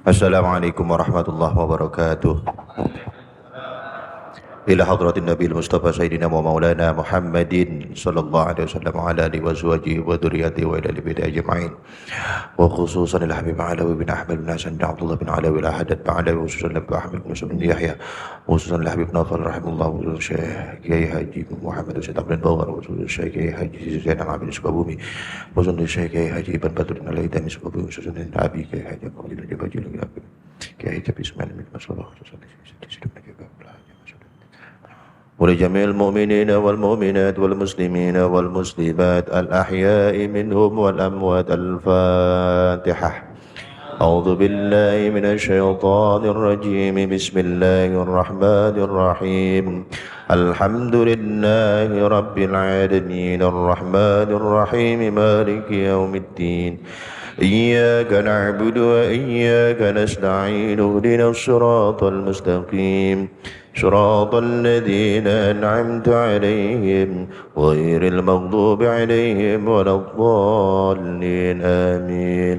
Assalamualaikum warahmatullahi wabarakatuh. Ila hadratin Nabi Mustafa Sayyidina wa Maulana Muhammadin sallallahu alaihi wasallam wa ala alihi wa azwajihi wa dzurriyyatihi wa ila alihi ajma'in. Wa khususan ila Habib Alawi bin Ahmad bin Hasan bin Abdullah bin Alawi ila Haddad bin Alawi wa khususan ila Ahmad bin Yusuf bin Yahya wa khususan ila Habib Nawfal rahimahullah wa Syekh Kiai Haji Muhammad Syed Abdul Bawar wa khususan Syekh Kiai Haji Zainal Abidin Sukabumi wa khususan Syekh Kiai Haji Ibn Badruddin Al-Haitami Sukabumi wa khususan Abi Kiai Haji Abdul Jabajil Kiai Haji Ismail bin Masallah wa khususan ولجميع المؤمنين والمؤمنات والمسلمين والمسلمات الأحياء منهم والأموات الفاتحة. أعوذ بالله من الشيطان الرجيم. بسم الله الرحمن الرحيم. الحمد لله رب العالمين الرحمن الرحيم مالك يوم الدين إياك نعبد وإياك نستعين اهدنا الصراط المستقيم صراط الذين أنعمت عليهم غير المغضوب عليهم ولا الضالين آمين.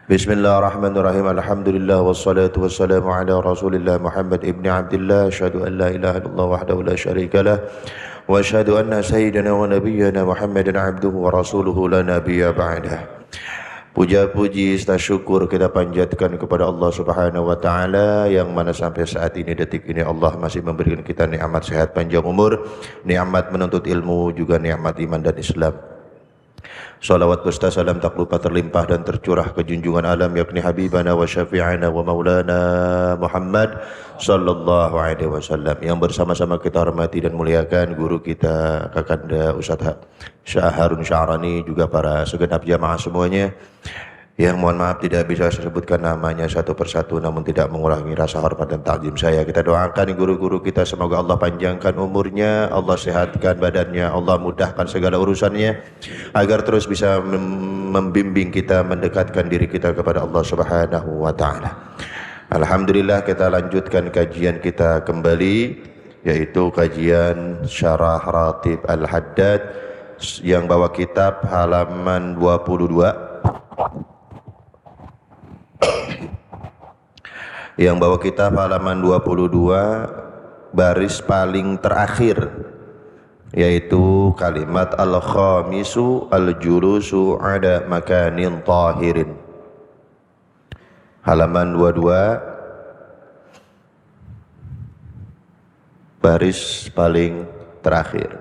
بسم الله الرحمن الرحيم. الحمد لله والصلاة والسلام على رسول الله محمد ابن عبد الله. أشهد أن لا إله إلا الله وحده لا شريك له وأشهد أن سيدنا ونبينا محمد عبده ورسوله لا نبي بعده. Puja puji serta syukur kita panjatkan kepada Allah Subhanahu wa taala yang mana sampai saat ini detik ini Allah masih memberikan kita nikmat sehat panjang umur, nikmat menuntut ilmu, juga nikmat iman dan Islam. Salawat beserta salam tak lupa terlimpah dan tercurah ke junjungan alam yakni habibana wa syafi'ana wa maulana Muhammad sallallahu alaihi wasallam, yang bersama-sama kita hormati dan muliakan guru kita Kakanda Ustaz Syah Harun Sya'rani, juga para segenap jamaah semuanya yang mohon maaf tidak bisa saya sebutkan namanya satu persatu, namun tidak mengurangi rasa hormat dan takzim saya. Kita doakan guru-guru kita semoga Allah panjangkan umurnya, Allah sehatkan badannya, Allah mudahkan segala urusannya agar terus bisa membimbing kita, mendekatkan diri kita kepada Allah Subhanahu wa taala. Alhamdulillah, kita lanjutkan kajian kita kembali, yaitu kajian Syarah Ratib Al-Haddad yang bawa kitab halaman 22. Yang bawa kitab halaman 22 baris paling terakhir, yaitu kalimat al-khamisu al-julusu ada makanin tahirin. Halaman 22 baris paling terakhir.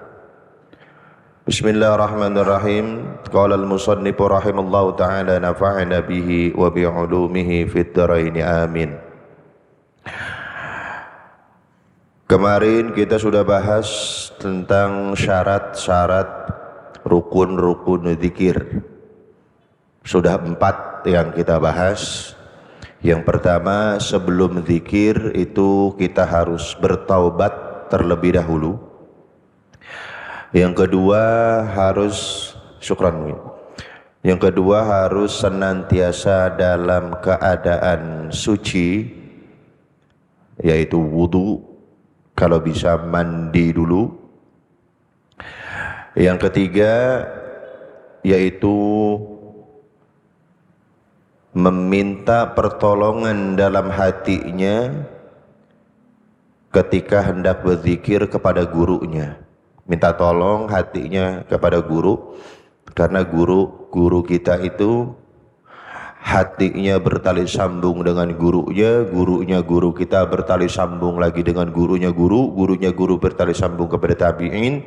Bismillahirrahmanirrahim. Qala al-musannif rahimallahu ta'ala nafa'ana bihi wa bi'ulumihi fid dharain amin. Kemarin kita sudah bahas tentang syarat-syarat rukun-rukun zikir. Sudah 4 yang kita bahas. Yang pertama, sebelum zikir itu kita harus bertaubat terlebih dahulu. Yang kedua harus Yang kedua harus senantiasa dalam keadaan suci, yaitu wudu, kalau bisa mandi dulu. Yang ketiga yaitu meminta pertolongan dalam hatinya ketika hendak berzikir kepada gurunya. Minta tolong hatinya kepada guru, karena guru kita itu hatinya bertali sambung dengan gurunya, gurunya guru kita bertali sambung lagi dengan gurunya guru bertali sambung kepada tabi'in,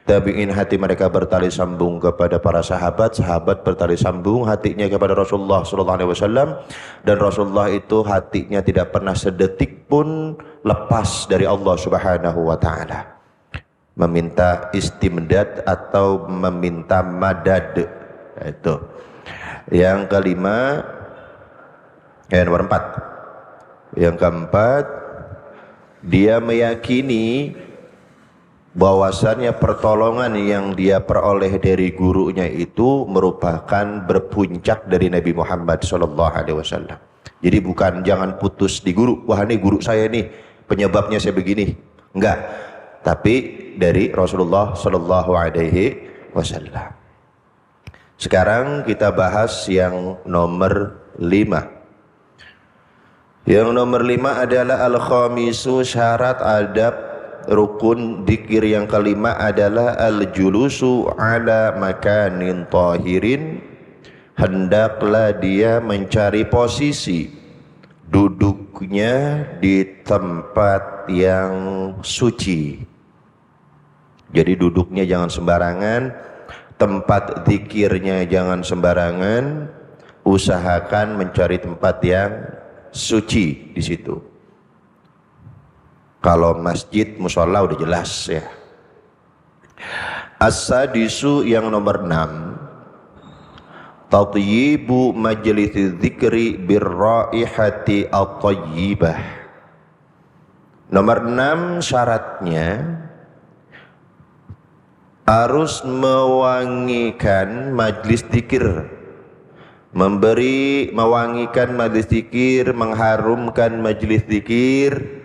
tabi'in hati mereka bertali sambung kepada para sahabat, sahabat bertali sambung hatinya kepada Rasulullah sallallahu alaihi wasallam, dan Rasulullah itu hatinya tidak pernah sedetik pun lepas dari Allah Subhanahu wa taala. Meminta istimdad atau meminta madad, itu. Yang kelima, nomor 4. Yang keempat, dia meyakini bahwasannya pertolongan yang dia peroleh dari gurunya itu merupakan berpuncak dari Nabi Muhammad SAW. Jadi bukan jangan putus di guru, wah ini guru saya nih penyebabnya saya begini, enggak, tapi dari Rasulullah SAW. Sekarang kita bahas yang nomor 5. Yang nomor 5 adalah al-khamisu, syarat adab rukun dzikir yang kelima adalah al-julusu ala makanin tahirin, hendaklah dia mencari posisi duduknya di tempat yang suci. Jadi duduknya jangan sembarangan, tempat zikirnya jangan sembarangan, usahakan mencari tempat yang suci di situ. Kalau masjid, musola udah jelas ya. As-sadisu yang nomor 6, tatyibu majlis dzikri birraihati at-tayyibah. Nomor 6 syaratnya harus mewangikan majlis dzikir, mewangikan majlis dzikir, mengharumkan majlis dzikir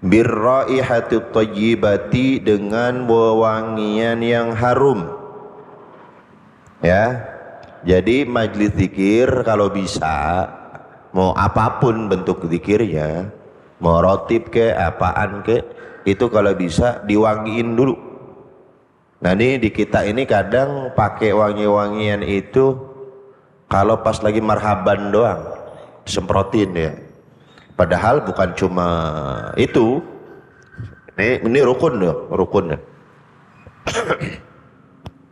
birraihati at-tayyibati, dengan wewangian yang harum. Ya, jadi majlis zikir kalau bisa, mau apapun bentuk zikirnya, mau rotib ke apaan ke, itu kalau bisa diwangiin dulu. Nah ini di kita ini kadang pakai wangi-wangian itu kalau pas lagi marhaban doang, semprotin ya. Padahal bukan cuma itu, ini rukun ya, rukun ya.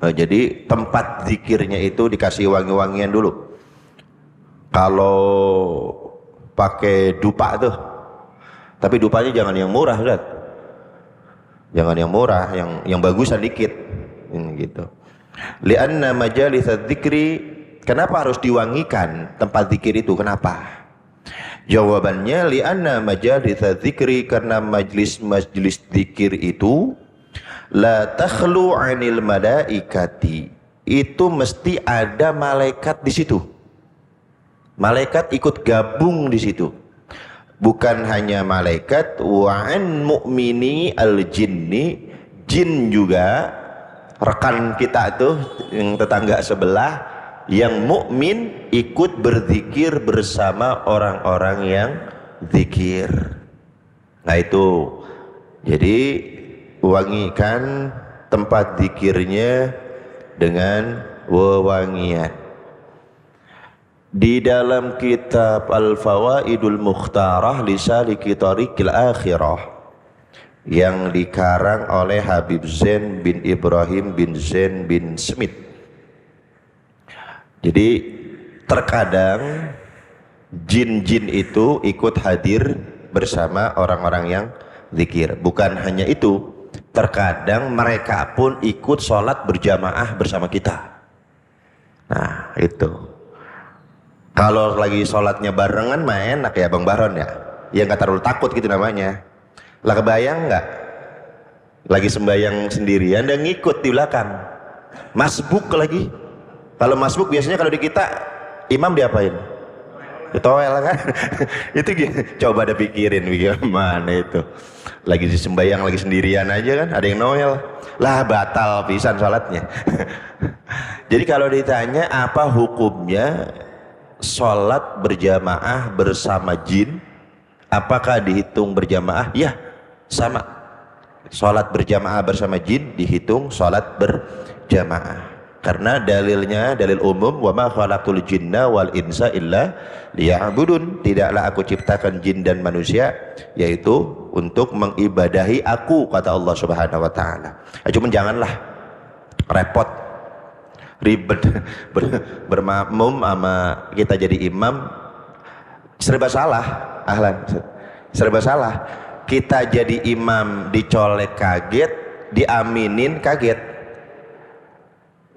Nah, jadi tempat zikirnya itu dikasih wangi-wangian dulu. Kalau pakai dupa tuh, tapi dupanya jangan yang murah, Ustaz. Jangan yang murah, yang bagusan dikit, ini gitu. Lianna majalis dzikri, kenapa harus diwangikan tempat zikir itu? Kenapa? Jawabannya lianna majalis dzikri, karena majlis-majlis zikir itu la takhlu 'anil malaikati, itu mesti ada malaikat di situ. Malaikat ikut gabung di situ. Bukan hanya malaikat, wa an mu'mini al-jinni, jin juga rekan kita tuh yang tetangga sebelah yang mukmin ikut berzikir bersama orang-orang yang zikir. Nah itu, jadi wangikan tempat zikirnya dengan wewangian. Di dalam kitab Al-Fawaidul Mukhtarah li Saliki Thariqil Akhirah yang dikarang oleh Habib Zain bin Ibrahim bin Zain bin Smith, jadi terkadang jin-jin itu ikut hadir bersama orang-orang yang zikir. Bukan hanya itu, terkadang mereka pun ikut sholat berjamaah bersama kita. Nah itu, kalau lagi sholatnya barengan mah enak ya Bang Baron ya, ya nggak terlalu takut gitu namanya. Lah kebayang nggak lagi sembahyang sendirian dan ngikut di belakang, masbuk lagi. Kalau masbuk biasanya kalau di kita imam diapain? Ditowel kan? Itu coba ada pikirin bagaimana itu. Lagi sembahyang lagi sendirian aja kan, ada yang noel. Lah batal pisan salatnya. Jadi kalau ditanya apa hukumnya sholat berjamaah bersama jin, apakah dihitung berjamaah? Ya, sama. Sholat berjamaah bersama jin dihitung sholat berjamaah. Karena dalilnya dalil umum, wa ma khalaqtul jinna wal insa illa liya'budun, tidaklah aku ciptakan jin dan manusia yaitu untuk mengibadahi aku, kata Allah Subhanahu wa taala. Cuman janganlah repot ribet bermakmum sama kita jadi imam, serba salah. Ahlan, serba salah. Kita jadi imam dicolek kaget, diaminin kaget.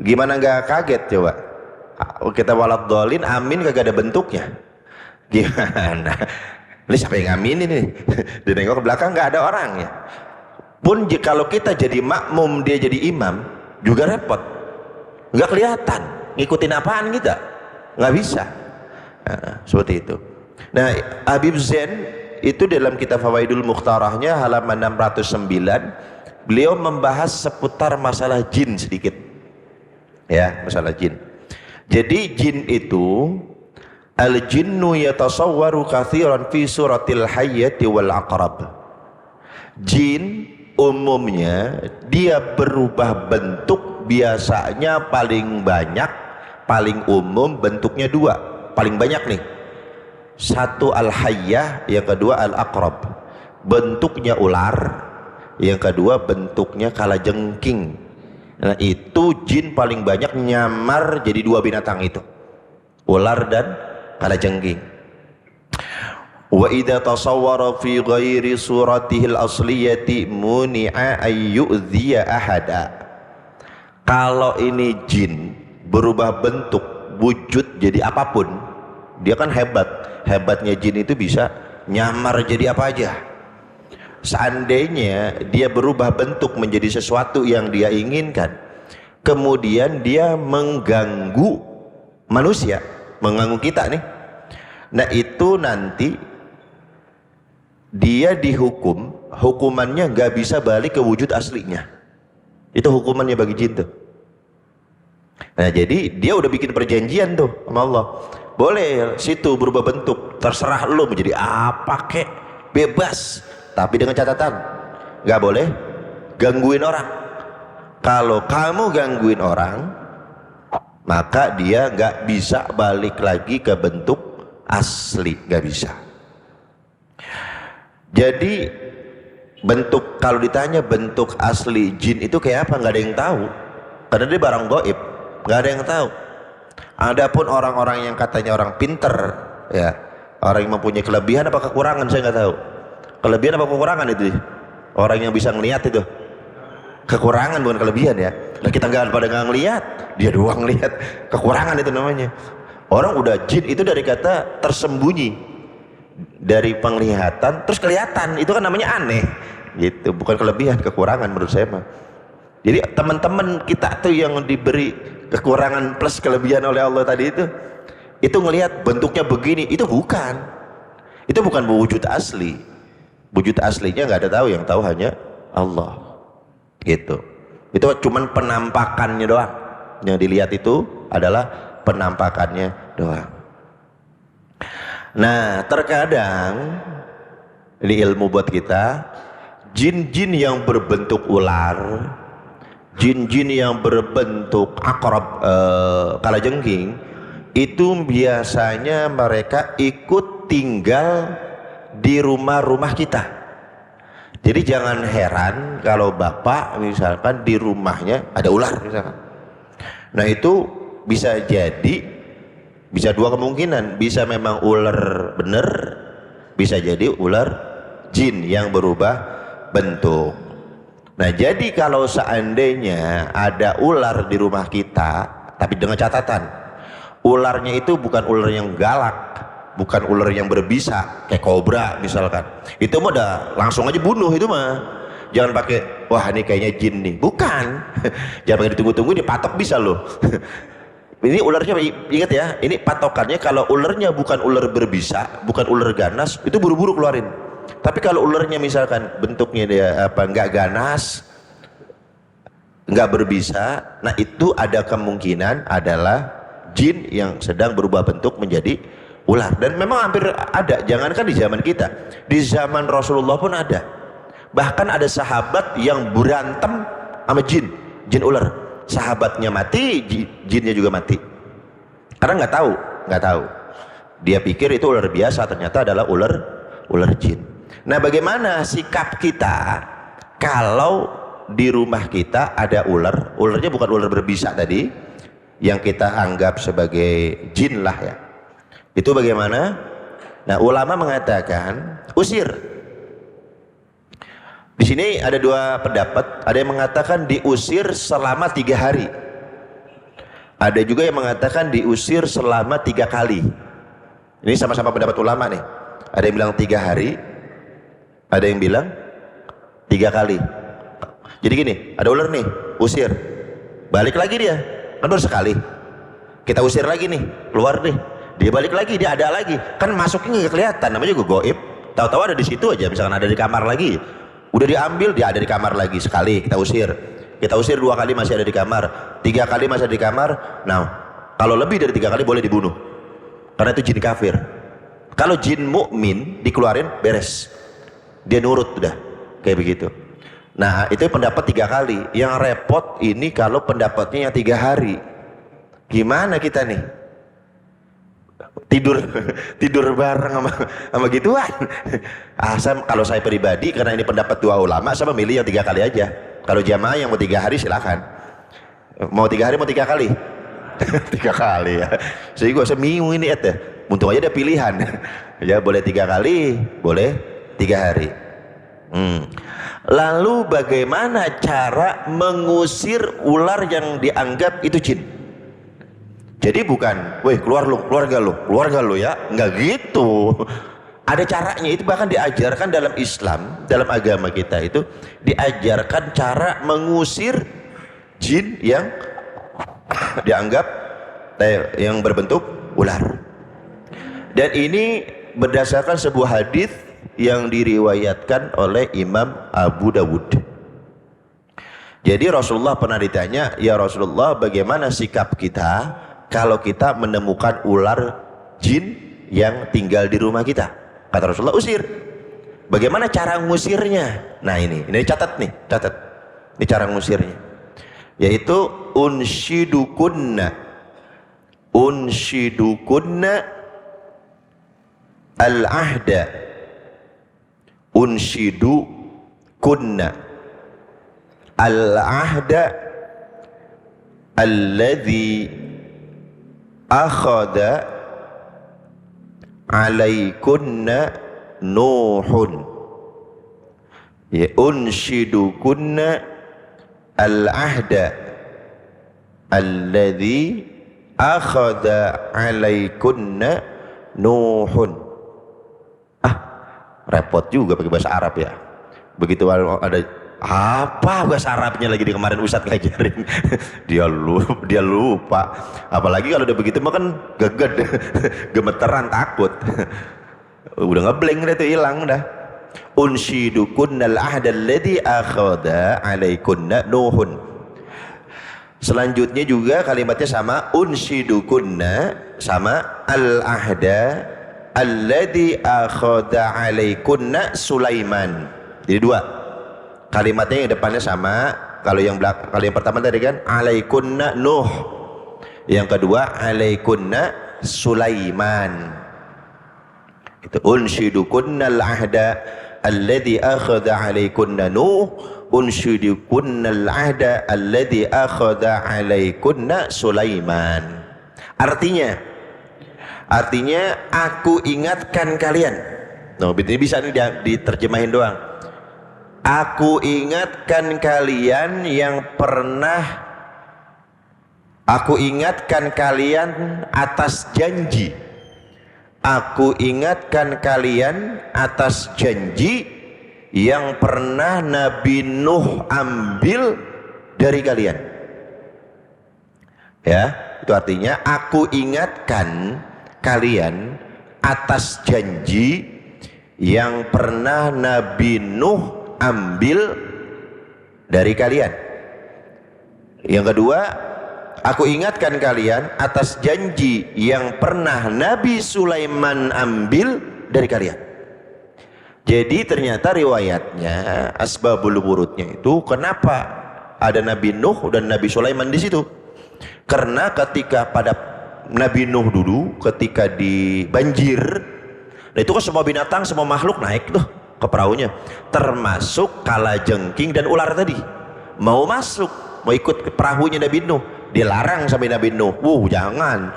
Gimana nggak kaget coba? Kita walad dolin, amin kagak ada bentuknya. Gimana? Ini siapa yang amin ini? Ditengok ke belakang nggak ada orangnya. Pun kalau kita jadi makmum dia jadi imam juga repot. Nggak kelihatan ngikutin apaan kita, nggak bisa. Nah, seperti itu. Nah, Habib Zain itu dalam kitab Fawaidul Mukhtarahnya halaman 609, beliau membahas seputar masalah jin sedikit. Ya, masalah jin. Jadi jin itu Al-jinnu yatasawwaru katsiran fi suratil hayyati wal aqrab. Jin umumnya dia berubah bentuk, biasanya paling banyak, paling umum bentuknya dua, paling banyak nih. Satu al-hayyah, yang kedua al-aqrab. Bentuknya ular, yang kedua bentuknya kalajengking. Nah, itu jin paling banyak nyamar jadi dua binatang itu, ular dan kalajengking. Wa idza tasawwara fi ghairi suratihil asliyati muni'a ayyudhiya ahada. Kalau ini jin berubah bentuk, wujud jadi apapun, dia kan hebat. Hebatnya jin itu bisa nyamar jadi apa aja. Seandainya dia berubah bentuk menjadi sesuatu yang dia inginkan, kemudian dia mengganggu manusia, mengganggu kita nih, nah itu nanti dia dihukum, hukumannya nggak bisa balik ke wujud aslinya. Itu hukumannya bagi jin tuh. Nah jadi dia udah bikin perjanjian tuh sama Allah, boleh situ berubah bentuk, terserah lo menjadi apa kek, bebas, tapi dengan catatan nggak boleh gangguin orang. Kalau kamu gangguin orang, maka dia nggak bisa balik lagi ke bentuk asli, nggak bisa. Jadi bentuk, kalau ditanya bentuk asli jin itu kayak apa, nggak ada yang tahu, karena dia barang gaib, nggak ada yang tahu. Adapun orang-orang yang katanya orang pinter, ya, orang yang mempunyai kelebihan apa kekurangan, saya nggak tahu. Kelebihan apa kekurangan itu? Orang yang bisa ngelihat itu kekurangan, bukan kelebihan ya. Nah, kita nggak pada nggak ngelihat, dia doang ngelihat, kekurangan itu namanya. Orang udah jin itu dari kata tersembunyi, dari penglihatan terus kelihatan, itu kan namanya aneh gitu, bukan kelebihan, kekurangan menurut saya mah. Jadi teman-teman kita tuh yang diberi kekurangan plus kelebihan oleh Allah tadi itu ngelihat bentuknya begini, itu bukan wujud asli. Wujud aslinya nggak ada tahu, yang tahu hanya Allah gitu. Itu cuman penampakannya doang, yang dilihat itu adalah penampakannya doang. Nah, terkadang ini ilmu buat kita, jin-jin yang berbentuk ular, jin-jin yang berbentuk aqrab, kalajengking, itu biasanya mereka ikut tinggal di rumah-rumah kita. Jadi jangan heran kalau bapak misalkan di rumahnya ada ular misalkan. Nah itu bisa jadi, bisa dua kemungkinan, bisa memang ular bener, bisa jadi ular jin yang berubah bentuk. Nah jadi kalau seandainya ada ular di rumah kita, tapi dengan catatan ularnya itu bukan ular yang galak, bukan ular yang berbisa kayak kobra misalkan, itu mah udah langsung aja bunuh itu mah. Jangan pakai wah ini kayaknya jin nih, bukan. Jangan pakai ditunggu-tunggu, dipatok bisa loh. Ini ularnya, ingat ya, ini patokannya kalau ularnya bukan ular berbisa, bukan ular ganas, itu buru-buru keluarin. Tapi kalau ularnya misalkan bentuknya dia apa, nggak ganas, nggak berbisa, nah itu ada kemungkinan adalah jin yang sedang berubah bentuk menjadi ular. Dan memang hampir ada, jangankan di zaman kita, di zaman Rasulullah pun ada. Bahkan ada sahabat yang berantem sama jin ular. Sahabatnya mati, jinnya juga mati, karena nggak tahu. Dia pikir itu ular biasa, ternyata adalah ular jin. Nah bagaimana sikap kita kalau di rumah kita ada ularnya bukan ular berbisa tadi yang kita anggap sebagai jin lah ya, itu bagaimana? Nah ulama mengatakan usir. Di sini ada dua pendapat, ada yang mengatakan diusir selama 3 hari, ada juga yang mengatakan diusir selama 3 kali. Ini sama-sama pendapat ulama nih, ada yang bilang 3 hari, ada yang bilang 3 kali. Jadi gini, ada ular nih, usir, balik lagi dia, kan baru sekali, kita usir lagi nih, keluar nih, dia balik lagi, dia ada lagi, kan masuknya nggak kelihatan, namanya juga goib, tahu-tahu ada di situ aja, misalkan ada di kamar lagi, udah diambil, dia ada di kamar lagi, sekali kita usir 2 kali masih ada di kamar, 3 kali masih ada di kamar. Nah kalau lebih dari 3 kali boleh dibunuh, karena itu jin kafir. Kalau jin mukmin dikeluarin beres, dia nurut udah kayak begitu. Nah itu pendapat 3 kali. Yang repot ini kalau pendapatnya yang 3 hari. Gimana kita nih? Tidur bareng sama gituan. Kalau saya pribadi, karena ini pendapat 2 ulama, saya memilih yang 3 kali aja. Kalau jamaah yang mau 3 hari silakan. Mau 3 hari mau 3 kali. 3 kali ya. Jadi gue seminggu ini ya. Untung aja ada pilihan. Ya boleh 3 kali, boleh 3 hari. Lalu bagaimana cara mengusir ular yang dianggap itu jin? Jadi bukan, weh keluar lu, keluarga lu ya, nggak gitu. Ada caranya, itu bahkan diajarkan dalam Islam, dalam agama kita itu diajarkan cara mengusir jin yang dianggap yang berbentuk ular. Dan ini berdasarkan sebuah hadis yang diriwayatkan oleh Imam Abu Dawud. Jadi Rasulullah pernah ditanya, ya Rasulullah, bagaimana sikap kita kalau kita menemukan ular jin yang tinggal di rumah kita? Kata Rasulullah, usir. Bagaimana cara ngusirnya? Nah ini catat. Ini cara ngusirnya. Yaitu unsyidukunna al-ahda. Unsyidukunna al-ahda alladhi akhadha alaikunna Nuhun. Ya, unsyidukunna al-ahda alladhi akhadha alaikunna Nuhun. Repot juga pakai bahasa Arab ya. Begitu ada apa bahasa Arabnya lagi di kemarin Ustadz ngajarin. dia lupa. Apalagi kalau udah begitu mah kan geged, gemeteran, takut. Udah ngeblank deh tuh, hilang dah. Unsyidukunnal ahda alladhi akhadha alaikunna Nuhun. Selanjutnya juga kalimatnya sama, unsyidukunna sama al-ahda alladhi akhadha alaikunna Sulaiman. Jadi 2 kalimatnya, yang depannya sama. Kalau yang pertama tadi kan alaikunna Nuh, yang kedua alaikunna Sulaiman. Itu unsyidukunnal ahda alladhi akhadha alaikunna Nuh, unsyidukunnal ahda alladhi akhadha alaikunna Sulaiman. Artinya aku ingatkan kalian. Nah, ini bisa nih diterjemahin doang. Aku ingatkan kalian atas janji. Aku ingatkan kalian atas janji yang pernah Nabi Nuh ambil dari kalian. Ya, itu artinya aku ingatkan kalian atas janji yang pernah Nabi Nuh ambil dari kalian. Yang kedua, aku ingatkan kalian atas janji yang pernah Nabi Sulaiman ambil dari kalian. Jadi ternyata riwayatnya, asbabul wurudnya itu, kenapa ada Nabi Nuh dan Nabi Sulaiman di situ? Karena ketika pada Nabi Nuh dulu ketika di banjir, nah itu kan semua binatang, semua makhluk naik tuh ke perahunya, termasuk kalajengking dan ular tadi mau masuk, mau ikut ke perahunya Nabi Nuh. Dilarang sampai Nabi Nuh, jangan,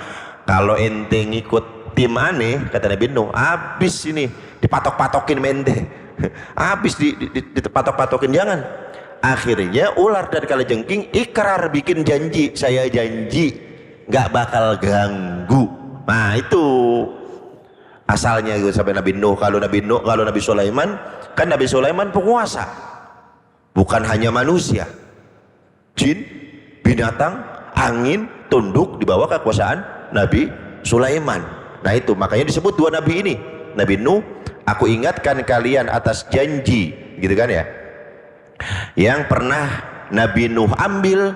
kalau ente ngikut tim aneh, kata Nabi Nuh, habis ini dipatok-patokin mente. Habis dipatok-patokin, jangan. Akhirnya ular dan kalajengking ikrar, bikin janji, saya janji nggak bakal ganggu. Nah itu asalnya gitu sampai Nabi Nuh. Kalau Nabi Sulaiman, kan Nabi Sulaiman penguasa, bukan hanya manusia, jin, binatang, angin, tunduk di bawah kekuasaan Nabi Sulaiman. Nah itu makanya disebut 2 nabi ini. Nabi Nuh, aku ingatkan kalian atas janji, gitu kan ya, yang pernah Nabi Nuh ambil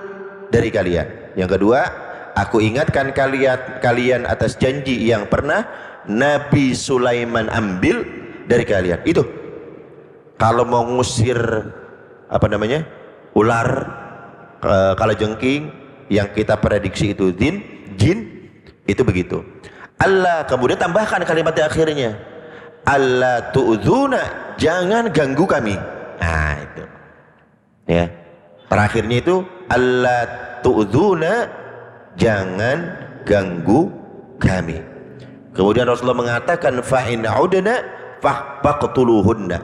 dari kalian. Yang kedua, aku ingatkan kalian atas janji yang pernah Nabi Sulaiman ambil dari kalian. Itu kalau mau ngusir apa namanya, ular, kalajengking yang kita prediksi itu jin, itu begitu. Allah kemudian tambahkan kalimat di akhirnya, Allah tu'dzuna, jangan ganggu kami. Nah itu ya, terakhirnya itu Allah tu'dzuna, jangan ganggu kami. Kemudian Rasulullah mengatakan fa in udna faqtuluhunna,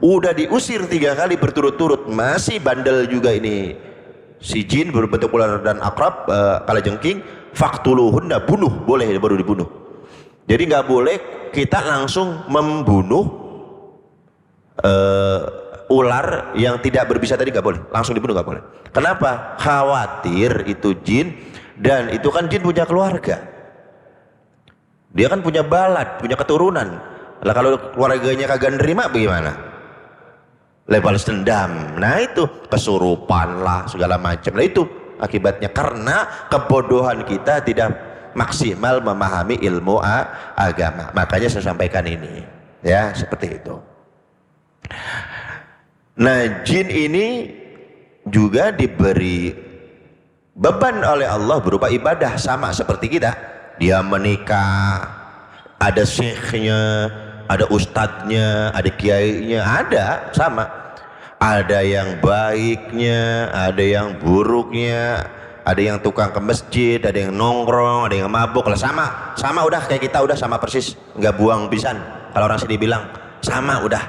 udah diusir 3 kali berturut-turut masih bandel juga ini si jin berbentuk ular dan akrab, kalajengking, faqtuluhunna, bunuh, boleh baru dibunuh. Jadi nggak boleh kita langsung membunuh ular yang tidak berbisa tadi, nggak boleh langsung dibunuh, nggak boleh. Kenapa? Khawatir itu jin, dan itu kan jin punya keluarga, dia kan punya balat, punya keturunan. Lah kalau keluarganya kagak nerima bagaimana? Balas dendam. Nah itu kesurupan lah segala macam. Nah itu akibatnya karena kebodohan kita tidak maksimal memahami ilmu agama. Makanya saya sampaikan ini ya, seperti itu. Nah jin ini juga diberi beban oleh Allah berupa ibadah, sama seperti kita. Dia menikah, ada syekhnya, ada ustadznya, ada kiainya, ada sama. Ada yang baiknya, ada yang buruknya, ada yang tukang ke masjid, ada yang nongkrong, ada yang mabuk lah, sama udah kayak kita, udah sama persis, nggak buang pisan. Kalau orang sini bilang sama udah.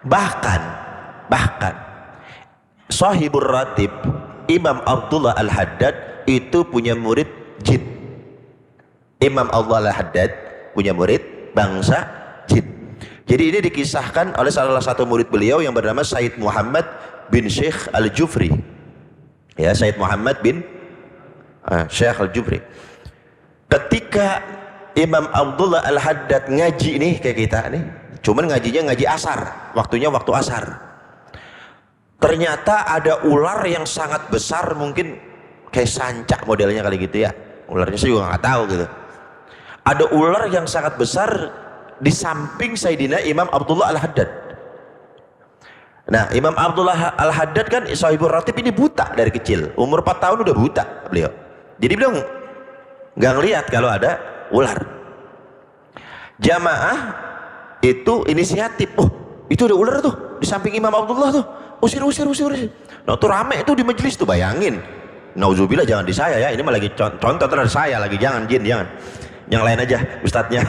Bahkan Shahibur Ratib Imam Abdullah Al-Haddad itu punya murid jin. Imam Abdullah Al-Haddad punya murid bangsa jin. Jadi ini dikisahkan oleh salah satu murid beliau yang bernama Said Muhammad bin Syekh Al-Jufri. Ya, Said Muhammad bin Syekh Al-Jufri. Ketika Imam Abdullah Al-Haddad ngaji nih kayak kita nih, cuman ngajinya ngaji asar, waktunya waktu asar. Ternyata ada ular yang sangat besar, mungkin kayak sancak modelnya kali gitu ya. Ularnya saya juga nggak tahu gitu. Ada ular yang sangat besar di samping Sayyidina Imam Abdullah Al-Haddad. Nah Imam Abdullah Al-Haddad kan Shahibur Ratib ini buta dari kecil, umur 4 tahun udah buta beliau. Jadi beliau nggak ngelihat kalau ada ular. Jamaah itu inisiatif, oh itu ada ular tuh di samping Imam Abdullah tuh, usir. Nah tuh rame tuh di majelis tuh, bayangin. Nauzubillah, jangan di saya ya, ini mah lagi contoh terhadap saya lagi, jangan jin, jangan. Yang lain aja ustadznya.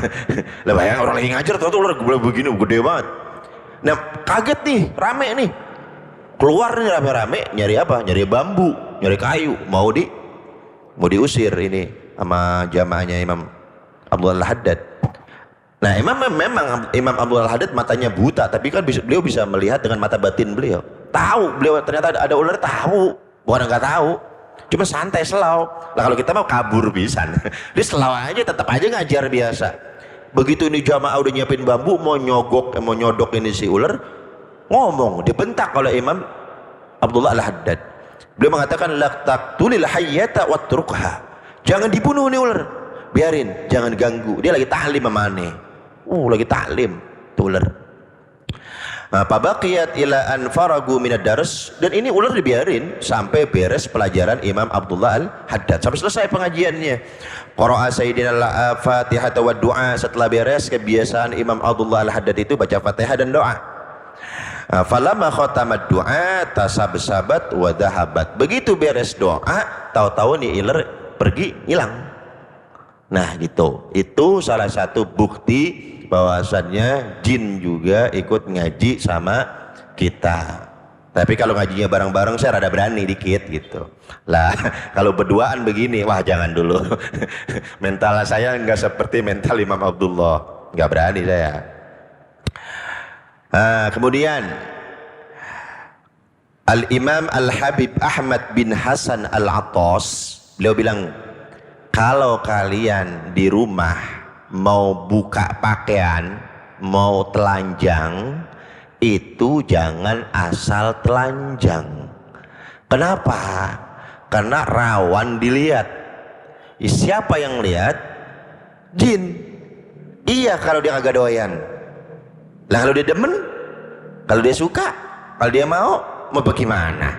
Lah bayang orang lagi ngajar tuh ular begini gede banget. Nah kaget nih, rame nih, keluar nih rame-rame, nyari apa? Nyari bambu, nyari kayu, mau diusir ini sama jamaahnya Imam Abdullah Al-Haddad. Nah memang Imam Abdullah Al-Haddad matanya buta, tapi kan beliau bisa melihat dengan mata batin beliau. Tahu beliau ternyata ada ular, tahu, bukan nggak tahu. Cuma santai selau. Lah kalau kita mau kabur pisan. Dia selau aja, tetap aja ngajar biasa. Begitu ini jamaah udah nyiapin bambu, mau nyodok ini si ular, ngomong, dibentak oleh Imam Abdullah Al-Haddad. Beliau mengatakan laqtaqtulil hayyata watrukha. Jangan dibunuh nih ular. Biarin, jangan ganggu. Dia lagi ta'lim mamane. Lagi ta'lim tuh ular. Pabaqiyat ila an faragu minad dars, dan ini ular dibiarin sampai beres pelajaran Imam Abdullah Al-Haddad, sampai selesai pengajiannya. Qara'a sayyidina al-Fatihah wa du'a, setelah beres kebiasaan Imam Abdullah Al-Haddad itu baca Fatihah dan doa. Falamma khatamad du'a tasabsabat wa dhahabat. Begitu beres doa, tahu-tahu nih ular pergi, hilang. Nah gitu, itu salah satu bukti bahwasannya jin juga ikut ngaji sama kita. Tapi kalau ngajinya bareng-bareng saya rada berani dikit gitu lah. Kalau berduaan begini, wah jangan dulu. Mental saya nggak seperti mental Imam Abdullah, nggak berani saya. Kemudian Al-Imam Al-Habib Ahmad bin Hasan Al-Attas, beliau bilang, kalau kalian di rumah mau buka pakaian, mau telanjang, itu jangan asal telanjang. Kenapa? Karena rawan dilihat. Siapa yang lihat? Jin. Iya kalau dia kagak doyan. Lah kalau dia demen, kalau dia suka, kalau dia mau bagaimana?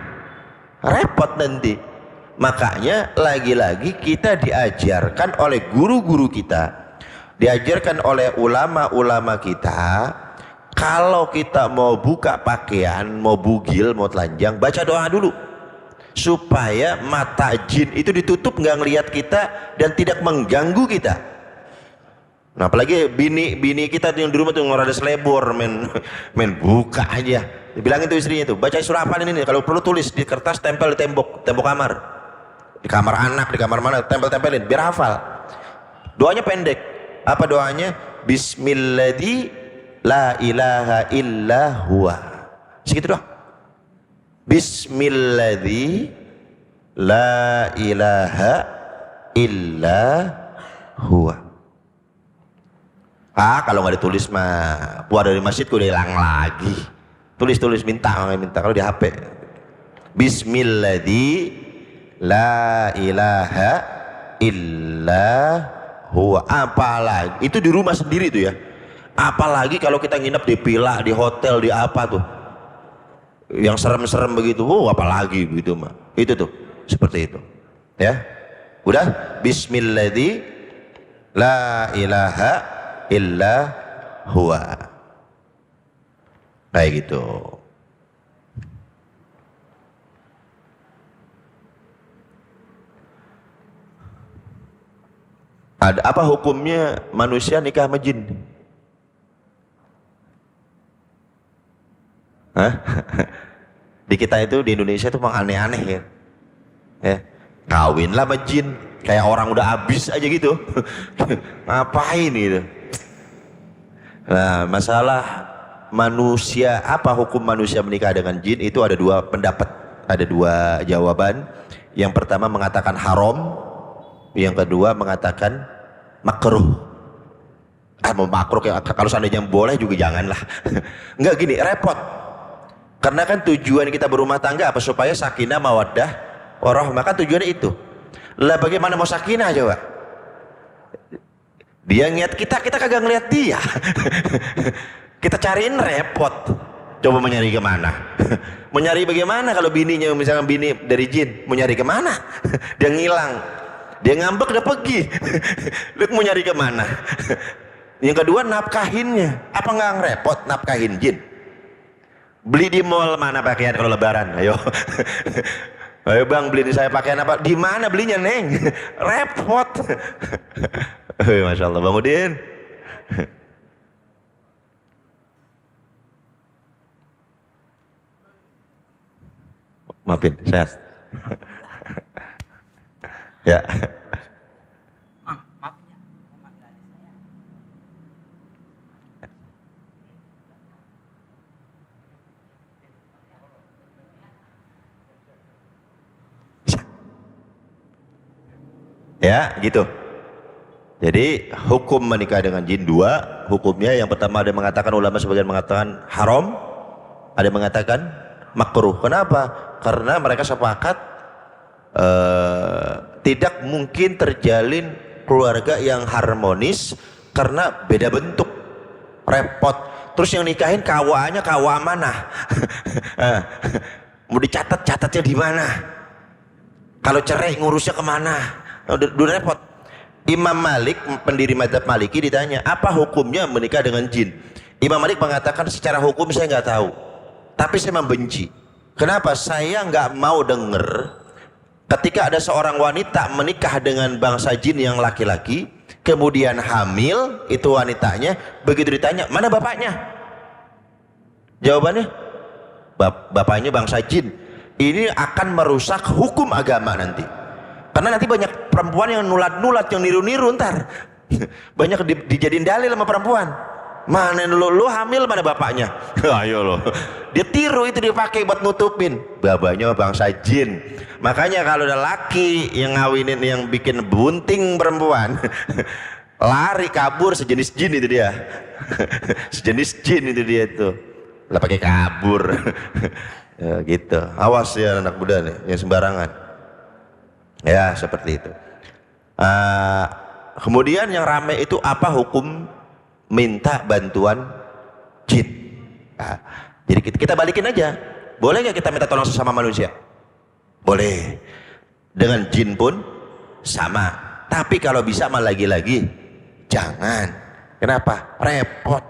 Repot nanti. Makanya lagi-lagi kita diajarkan oleh guru-guru kita, diajarkan oleh ulama-ulama kita, kalau kita mau buka pakaian, mau bugil, mau telanjang, baca doa dulu supaya mata jin itu ditutup, nggak ngelihat kita dan tidak mengganggu kita. Nah, apalagi bini kita yang di rumah tuh ngorada selebor, main buka aja. Dibilangin tuh istrinya tuh, baca surah apa ini, kalau perlu tulis di kertas, tempel di tembok kamar, di kamar anak, di kamar mana, tempelin biar hafal. Doanya pendek. Apa doanya? Bismilladzi la ilaha illa huwa. Segitu doang. Bismilladzi la ilaha illa huwa. Kalau nggak ditulis mah keluar dari masjid udah hilang lagi. Tulis minta kalau di HP. Bismilladzi la ilaha illa huwa. Apalagi itu di rumah sendiri tuh ya. Apalagi kalau kita nginep di villa, di hotel, di apa tuh yang serem-serem begitu, apalagi begitu mah. Itu tuh seperti itu ya. Udah, bismilladzi la ilaha illa huwa, kayak gitu. Ada apa hukumnya manusia nikah sama jin? Hah? Di kita itu, di Indonesia itu memang aneh-aneh ya. Kawinlah sama jin, kayak orang udah habis aja gitu. Ngapain gitu? Nah, masalah manusia, apa hukum manusia menikah dengan jin, itu ada dua pendapat, ada dua jawaban. Yang pertama mengatakan haram, yang kedua mengatakan makruh. Mau makruh, kalau seandainya boleh juga janganlah. Enggak, gini, repot. Karena kan tujuan kita berumah tangga apa? Supaya sakinah mawaddah warahmah, kan tujuannya itu. Lah bagaimana mau sakinah coba? Dia ngeliat kita kagak ngeliat dia. Kita cariin repot. Coba mau nyari kemana? Mau nyari bagaimana kalau bininya, misalkan bini dari jin, mau nyari kemana? Dia ngilang, dia ngambek, udah pergi. Lu mau nyari kemana? Yang kedua nafkahinnya, apa nggak repot nafkahin jin? Beli di mall mana pakaian kalau lebaran? Ayo. Ayo bang, beli di saya pakaian apa? Di mana belinya neng? Repot. Masya Allah, Bang Udin. Maafin, sehat. Ya. Ya, gitu. Jadi hukum menikah dengan jin dua hukumnya. Yang pertama ada yang mengatakan, ulama sebagian mengatakan haram, ada yang mengatakan makruh. Kenapa? Karena mereka sepakat tidak mungkin terjalin keluarga yang harmonis karena beda bentuk, repot. Terus yang nikahin kawaannya kawa mana? Mau catatnya di mana? Kalau cerai ngurusnya kemana? Udah repot. Imam Malik, pendiri mazhab Maliki, ditanya apa hukumnya menikah dengan jin. Imam Malik mengatakan secara hukum saya nggak tahu, tapi saya membenci. Kenapa? Saya nggak mau dengar ketika ada seorang wanita menikah dengan bangsa jin yang laki-laki, kemudian hamil itu wanitanya, begitu ditanya mana bapaknya, jawabannya bapaknya bangsa jin. Ini akan merusak hukum agama nanti. Karena nanti banyak perempuan yang nulat-nulat, yang niru-niru ntar. Banyak dijadiin dalil sama perempuan. Mana lu hamil, mana bapaknya? Ayo lo. Dia tiru, itu dipakai buat nutupin. Bapaknya bangsa jin. Makanya kalau ada laki yang ngawinin, yang bikin bunting perempuan, lari kabur, sejenis jin itu dia. Sejenis jin itu dia tuh. Lah pakai kabur. Ya, gitu. Awas ya anak muda nih yang sembarangan. Ya seperti itu. Uh, Kemudian yang ramai itu apa hukum minta bantuan jin? Nah, jadi kita balikin aja. Boleh nggak kita minta tolong sesama manusia? Boleh. Dengan jin pun sama. Tapi kalau bisa mah lagi-lagi jangan. Kenapa? Repot.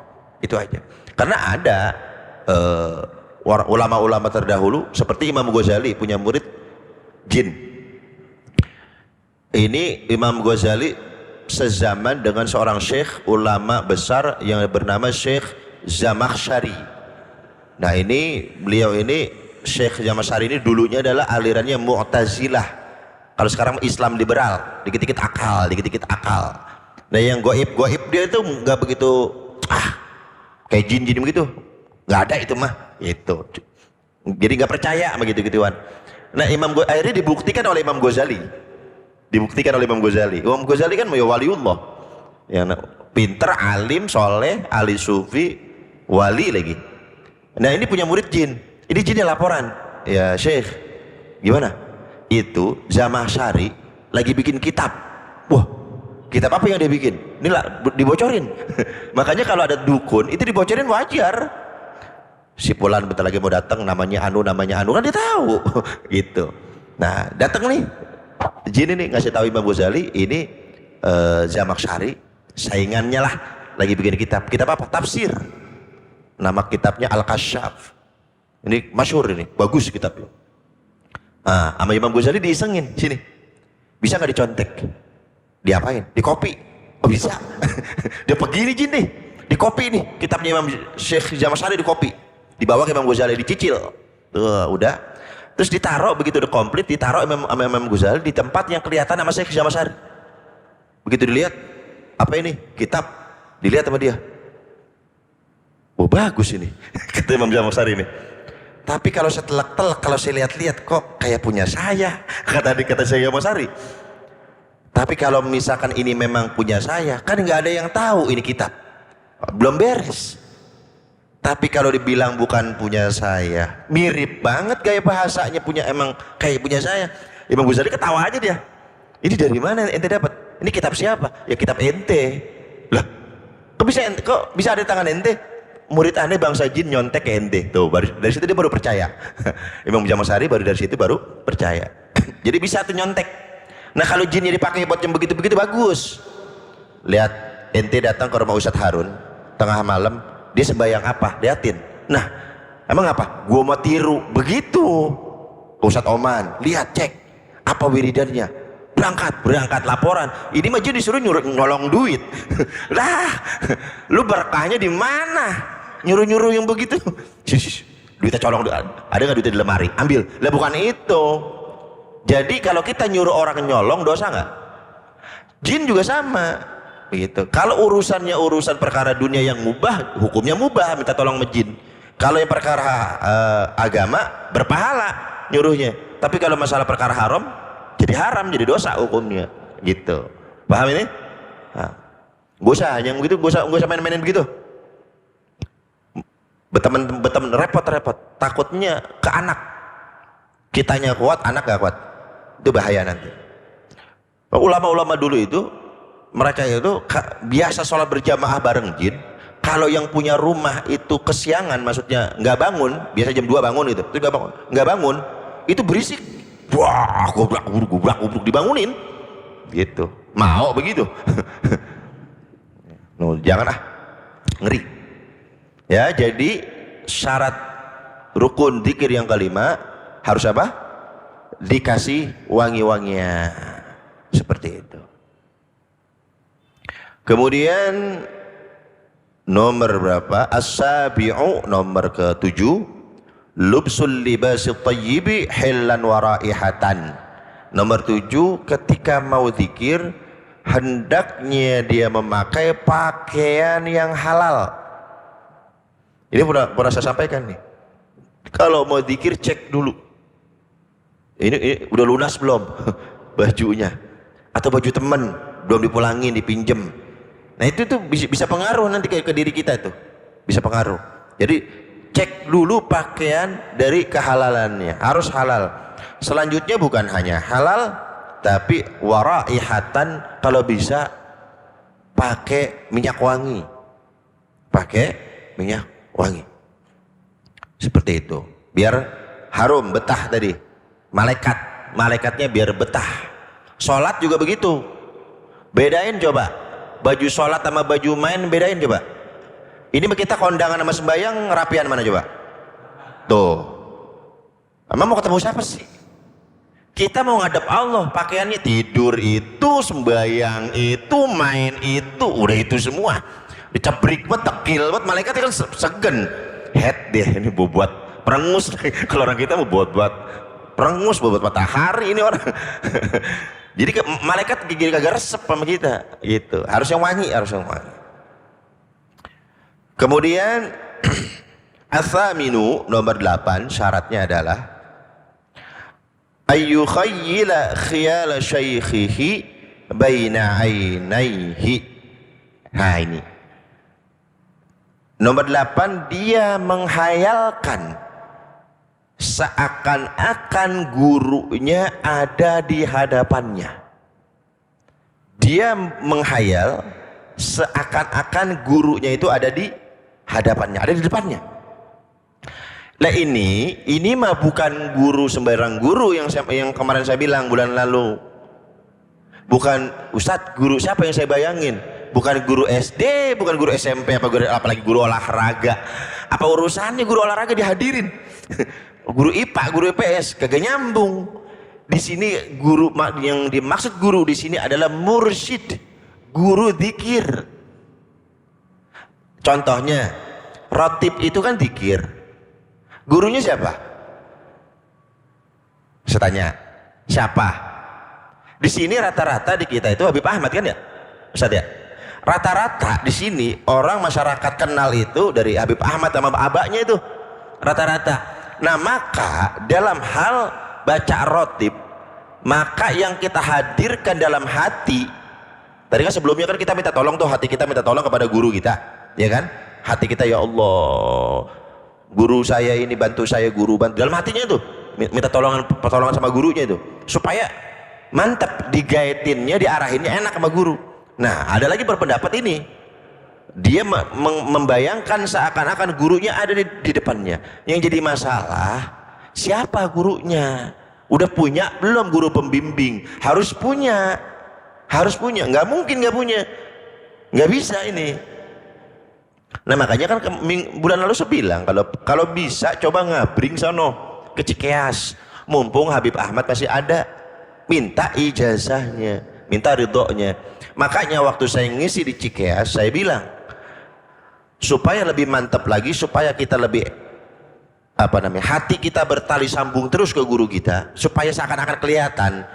Itu aja. Karena ada ulama-ulama terdahulu seperti Imam Ghazali punya murid jin. Ini Imam Ghazali sezaman dengan seorang syekh ulama besar yang bernama Syekh Zamakhsyari. Nah ini beliau ini Syekh Zamakhsyari ini dulunya adalah alirannya Mu'tazilah. Kalau sekarang Islam liberal, dikit-dikit akal, dikit-dikit akal. Nah yang goib dia itu nggak begitu kayak jin-jin begitu, nggak ada itu mah, itu. Jadi nggak percaya begitu gituan. Nah akhirnya dibuktikan oleh Imam Ghazali. Imam Ghazali kan waliullah, yang pinter, alim, soleh, ahli sufi, wali lagi. Nah ini punya murid jin. Ini jinnya laporan, ya Syekh, gimana? Itu Zamakhsyari lagi bikin kitab. Wah, kitab apa yang dia bikin? Ini lah dibocorin. Makanya kalau ada dukun itu dibocorin wajar. Si Fulan bentar lagi mau datang, namanya Anu kan dia tahu. Gitu. Nah datang nih jin ini ngasih tahu Imam Ghazali, ini Zamakhsyari saingannya lah lagi bikin kitab apa? Tafsir. Nama kitabnya Al-Kasyaf. Ini masyhur, ini bagus kitabnya. Sama Imam Ghazali diisengin, sini bisa nggak dicontek? Diapain? Dikopi? Oh bisa. Dia pergi nih jin nih, dikopi nih kitabnya Imam Syekh Zamakhsyari, dikopi, dibawa ke Imam Ghazali, dicicil. Tuh udah. Terus ditaruh, begitu udah komplit, ditaruh Imam Ghazali di tempat yang kelihatan sama Syekh Zamakhsyari. Begitu dilihat, apa ini? Kitab. Dilihat sama dia. Oh bagus ini, kata Imam Zamakhsyari ini. Tapi kalau saya telak-telak, kalau saya lihat-lihat kok kayak punya saya, kata Syekh Zamakhsyari. Tapi kalau misalkan ini memang punya saya, kan nggak ada yang tahu ini kitab. Belum beres. Tapi kalau dibilang bukan punya saya, mirip banget kayak bahasanya emang kayak punya saya. Imam Ghazali ketawa aja dia. Ini dari mana ente dapat? Ini kitab siapa? Ya kitab ente. Lah, kok bisa ada di tangan ente? Murid aneh bangsa jin nyontek ke ente. Tuh, dari situ dia baru percaya. Imam Zamakhsyari baru dari situ baru percaya. Jadi bisa tuh nyontek. Nah kalau jinnya dipakai buat yang begitu-begitu bagus. Lihat ente datang ke rumah Ustadz Harun tengah malam. Dia sembahyang apa? Liatin. Nah, emang apa? Gua mau tiru. Begitu. Ustadz Oman, lihat, cek apa wiridannya. Berangkat laporan. Ini mah dia disuruh nyolong duit. Lah, lu berkahnya di mana? Nyuruh yang begitu. Duitnya colong, ada nggak duitnya di lemari? Ambil. Lah bukan itu. Jadi kalau kita nyuruh orang nyolong, dosa nggak? Jin juga sama. Begitu. Kalau urusannya urusan perkara dunia yang mubah, hukumnya mubah, minta tolong majin. Kalau yang perkara agama, berpahala nyuruhnya. Tapi kalau masalah perkara haram, jadi haram, jadi dosa hukumnya. Gitu. Paham ini? Gak usah yang begitu, gak usah main-mainin begitu. Berteman repot. Takutnya ke anak. Kitanya kuat, anak gak kuat. Itu bahaya nanti. Ulama-ulama dulu itu, mereka itu biasa sholat berjamaah bareng jin. Kalau yang punya rumah itu kesiangan, maksudnya nggak bangun, biasa jam 2 bangun itu, nggak bangun, itu berisik. Wah, gobrak dibangunin, gitu. Mau begitu? No, jangan ngeri. Ya, jadi syarat rukun dzikir yang kelima harus apa? Dikasih wangi-wangian, seperti itu. Kemudian nomor berapa? As-sabi'u, nomor ke-7, lubsul libasi thayyibi hillan wa raihatan. Nomor 7, ketika mau zikir hendaknya dia memakai pakaian yang halal. Ini pernah saya sampaikan nih. Kalau mau zikir cek dulu. Ini udah lunas belum bajunya? Atau baju temen belum dipulangin, dipinjem. Nah itu tuh bisa pengaruh nanti ke diri kita itu, bisa pengaruh. Jadi cek dulu pakaian dari kehalalannya, harus halal. Selanjutnya bukan hanya halal, tapi waraihatan kalau bisa pakai minyak wangi, pakai minyak wangi seperti itu biar harum, betah tadi, malaikatnya biar betah. Sholat juga begitu, bedain coba baju sholat sama baju main, bedain coba. Ini kita kondangan sama sembahyang, rapian mana coba tuh. Emang mau ketemu siapa sih? Kita mau ngadep Allah, pakaiannya tidur itu, sembahyang itu, main itu, udah itu semua dicebrik banget, tekil banget, malaikat kan segen, head deh ini buat perengus. Kalau orang kita mau buat perengus, buat matahari ini orang. Jadi malaikat gigi kagak resep sama kita, gitu. Harus yang wangi, harus yang wangi. Kemudian atsaminu nomor 8 syaratnya adalah ayyukhayyila khiyala syaikhihi baina ainaihi. Nah ini nomor 8, dia menghayalkan seakan-akan gurunya ada di hadapannya. Dia menghayal seakan-akan gurunya itu ada di hadapannya, ada di depannya. Nah ini mah bukan guru sembarang guru yang kemarin saya bilang bulan lalu. Bukan Ustadz, guru siapa yang saya bayangin? Bukan guru SD, bukan guru SMP, apalagi guru olahraga. Apa urusannya guru olahraga dihadirin? Guru IPA, guru IPS, kagak nyambung. Di sini guru yang dimaksud guru di sini adalah mursyid, guru dzikir. Contohnya, rotib itu kan dzikir. Gurunya siapa? Saya tanya, siapa? Di sini rata-rata di kita itu Habib Ahmad kan ya, Ustaz ya? Rata-rata di sini orang masyarakat kenal itu dari Habib Ahmad sama abaknya itu rata-rata. Nah maka dalam hal baca rotib, maka yang kita hadirkan dalam hati, tadi kan sebelumnya kan kita minta tolong tuh, hati kita minta tolong kepada guru kita, ya kan? Hati kita, ya Allah, guru saya ini bantu saya, guru bantu, dalam hatinya itu minta pertolongan sama gurunya itu supaya mantap, digaitinnya, diarahinnya enak sama guru. Nah ada lagi berpendapat ini, dia membayangkan seakan-akan gurunya ada di depannya. Yang jadi masalah siapa gurunya? Udah punya belum guru pembimbing? Harus punya, nggak mungkin nggak punya, nggak bisa ini. Nah makanya kan bulan lalu saya bilang kalau bisa coba ngabring sono ke Cikeas, mumpung Habib Ahmad masih ada, minta ijazahnya, minta ridhonya. Makanya waktu saya ngisi di Cikeas saya bilang supaya lebih mantap lagi, supaya kita lebih hati kita bertali sambung terus ke guru kita, supaya seakan-akan kelihatan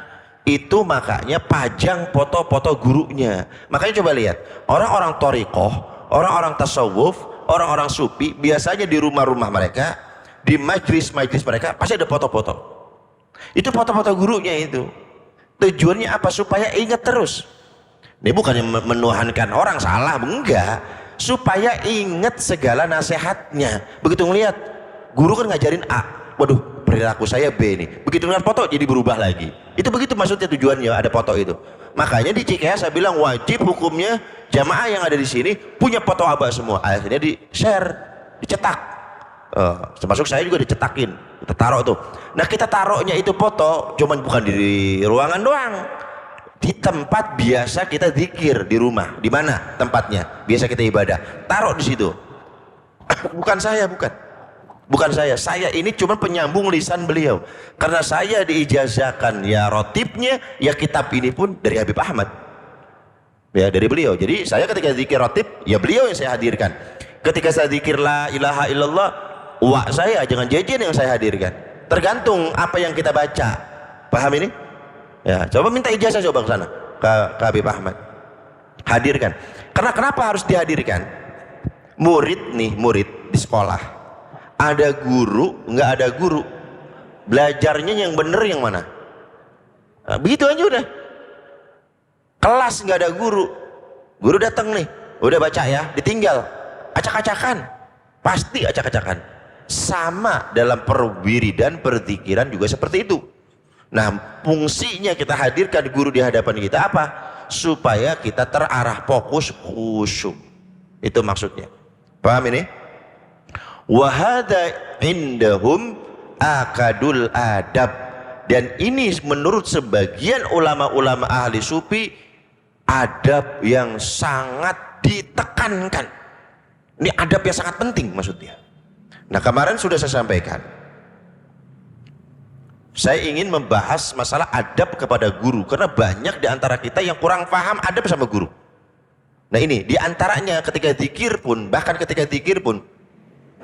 itu, makanya pajang foto-foto gurunya. Makanya coba lihat orang-orang thariqah, orang-orang tasawuf, orang-orang sufi, biasanya di rumah-rumah mereka, di majlis-majlis mereka pasti ada foto-foto. Itu foto-foto gurunya itu. Tujuannya apa? Supaya ingat terus. Ini bukannya menuhankan orang, salah, enggak. Supaya ingat segala nasihatnya. Begitu ngelihat guru kan ngajarin A, waduh perilaku saya B nih. Begitu ngeliat foto jadi berubah lagi. Itu begitu maksudnya, tujuannya ada foto itu. Makanya di Cikeas saya bilang wajib hukumnya jamaah yang ada di sini punya foto abah semua. Akhirnya di share, dicetak. Termasuk saya juga dicetakin, kita taruh tuh. Nah kita taruhnya itu foto cuman bukan di ruangan doang, di tempat biasa kita zikir di rumah. Di mana tempatnya biasa kita ibadah, taruh di situ. Bukan saya, bukan saya ini cuma penyambung lisan beliau, karena saya diijazahkan ya rotibnya, ya kitab ini pun dari Habib Ahmad, ya dari beliau. Jadi saya ketika zikir rotib, ya beliau yang saya hadirkan. Ketika saya zikir la ilaha illallah, wak saya jangan jajan yang saya hadirkan. Tergantung apa yang kita baca, paham ini? Ya coba minta ijazah coba ke sana ke Habib Ahmad, hadirkan. Karena kenapa harus dihadirkan? Murid di sekolah, ada guru, nggak ada guru, belajarnya yang bener yang mana? Nah, begitu aja udah. Kelas nggak ada guru, guru datang nih, udah baca ya, ditinggal, acak-acakan, pasti acak-acakan. Sama dalam perwiridan, perzikiran juga seperti itu. Nah, fungsinya kita hadirkan guru di hadapan kita apa? Supaya kita terarah, fokus, khusyuk. Itu maksudnya. Paham ini? Wa hadza indahum akadul adab. Dan ini menurut sebagian ulama-ulama ahli sufi adab yang sangat ditekankan. Ini adab yang sangat penting maksudnya. Nah, kemarin sudah saya sampaikan, saya ingin membahas masalah adab kepada guru, karena banyak di antara kita yang kurang paham adab sama guru. Nah, ini di antaranya ketika zikir pun, bahkan ketika zikir pun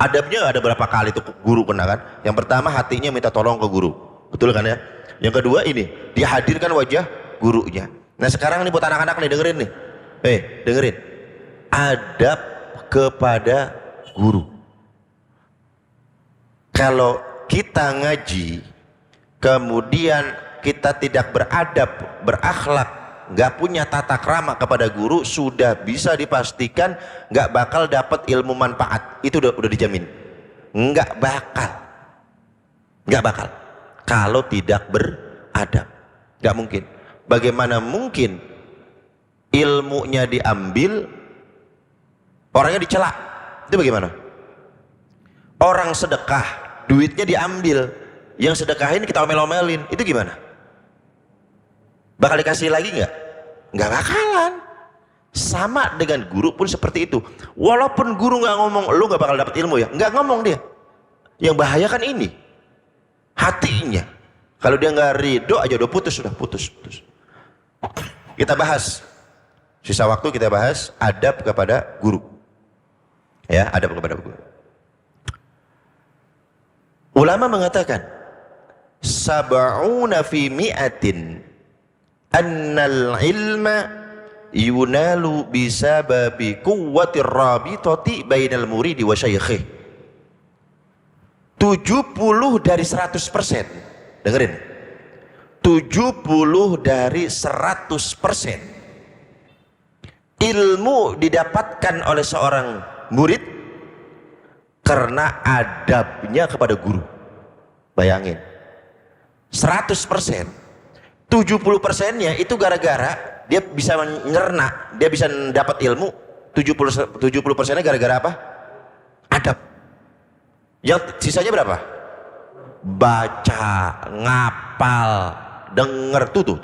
adabnya ada berapa kali tuh guru kena kan? Yang pertama, hatinya minta tolong ke guru, betul kan ya? Yang kedua, ini dihadirkan wajah gurunya. Nah, sekarang ini buat anak-anak nih, dengerin nih, dengerin adab kepada guru. Kalau kita ngaji kemudian kita tidak beradab, berakhlak, nggak punya tata krama kepada guru, sudah bisa dipastikan nggak bakal dapat ilmu manfaat. Itu udah dijamin, nggak bakal kalau tidak beradab. Nggak mungkin. Bagaimana mungkin ilmunya diambil, orangnya dicela? Itu bagaimana? Orang sedekah, duitnya diambil, yang sedekahin kita omel-omelin, itu gimana? Bakal dikasih lagi nggak? Nggak bakalan. Sama dengan guru pun seperti itu. Walaupun guru nggak ngomong, lu nggak bakal dapat ilmu ya, nggak ngomong dia. Yang bahaya kan ini, hatinya. Kalau dia nggak ridho aja udah putus. Kita bahas, sisa waktu kita bahas adab kepada guru. Ya, adab kepada guru. Ulama mengatakan sab'una fi mi'atin annal ilma yunalu bisababi quwwatir rabitati bainal muridi wa syaikhih. 70 dari 100%. Dengerin. 70 dari 100% ilmu didapatkan oleh seorang murid karena adabnya kepada guru. Bayangin, 100%, 70%-nya itu gara-gara dia bisa menyerna, dia bisa dapat ilmu. 70%-nya gara-gara apa? Adab. Yang sisanya berapa? Baca, ngapal, denger, tuh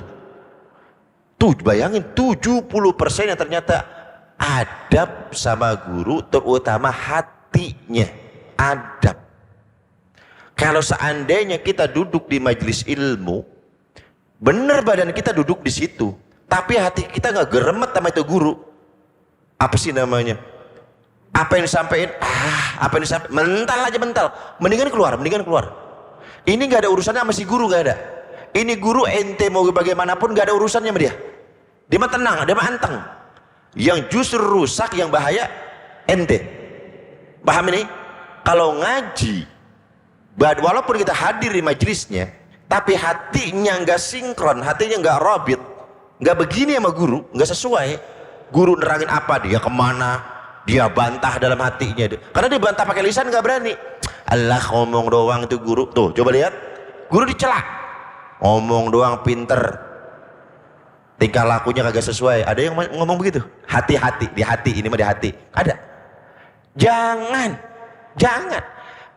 bayangin 70% yang ternyata adab sama guru, terutama hatinya adab. Kalau seandainya kita duduk di majelis ilmu, bener badan kita duduk di situ, tapi hati kita nggak geremet sama itu guru. Apa sih namanya? Apa yang disampaikan? Apa yang disampaikan? Mental. Mendingan keluar. Ini nggak ada urusannya sama si guru, nggak ada. Ini guru ente mau bagaimanapun nggak ada urusannya sama dia. Dia mah tenang, dia mah anteng. Yang justru rusak, yang bahaya ente. Paham ini? Kalau ngaji, walaupun kita hadir di majelisnya, tapi hatinya nggak sinkron, hatinya nggak robit, nggak begini sama guru, nggak sesuai. Guru nerangin apa, dia kemana, dia bantah dalam hatinya. Karena dia bantah pakai lisan nggak berani. Allah ngomong doang itu guru. Tuh coba lihat, guru dicela, ngomong doang pinter, tingkah lakunya kagak sesuai. Ada yang ngomong begitu? Hati-hati, di hati, ini mah di hati. Ada. Jangan.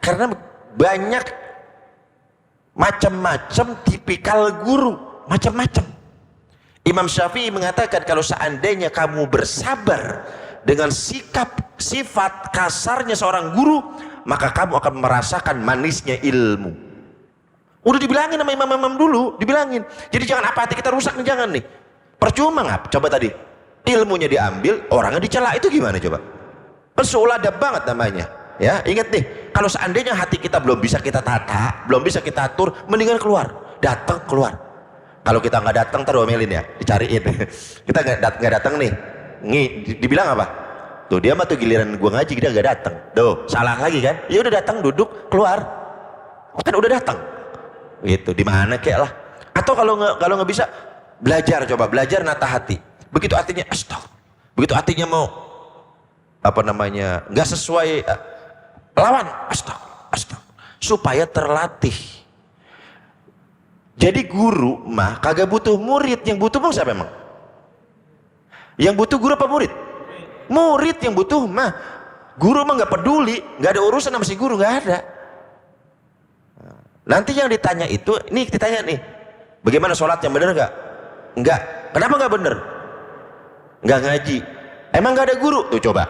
Karena banyak macam-macam tipikal guru, macam-macam. Imam Syafi'i mengatakan kalau seandainya kamu bersabar dengan sifat kasarnya seorang guru, maka kamu akan merasakan manisnya ilmu. Udah dibilangin sama imam-imam dulu, dibilangin. Jadi jangan apa hati kita rusak nih, jangan nih. Percuma ngap, coba tadi ilmunya diambil, orangnya dicela, itu gimana coba? Pesuladab banget namanya. Ya, ingat nih, kalau seandainya hati kita belum bisa kita tata, belum bisa kita atur, mendingan keluar, datang keluar. Kalau kita nggak datang teromelin ya, dicariin. Kita nggak datang nih, dibilang apa? Tuh dia mah tuh giliran gua ngaji dia nggak datang. Tuh salah lagi kan? Ya udah datang, duduk, keluar. Kan udah datang. Gitu, di mana kek lah. Atau kalau nggak bisa, belajar, coba belajar nata hati. Begitu hatinya begitu hatinya mau apa namanya nggak sesuai, lawan, supaya terlatih. Jadi guru mah kagak butuh murid, yang butuh mah siapa emang? Yang butuh guru apa murid? Murid yang butuh mah. Guru mah nggak peduli, nggak ada urusan sama si guru, nggak ada. Nanti yang ditanya itu, nih ditanya nih, bagaimana sholat yang bener nggak? Nggak. Kenapa nggak bener? Nggak ngaji. Emang nggak ada guru? Tuh coba.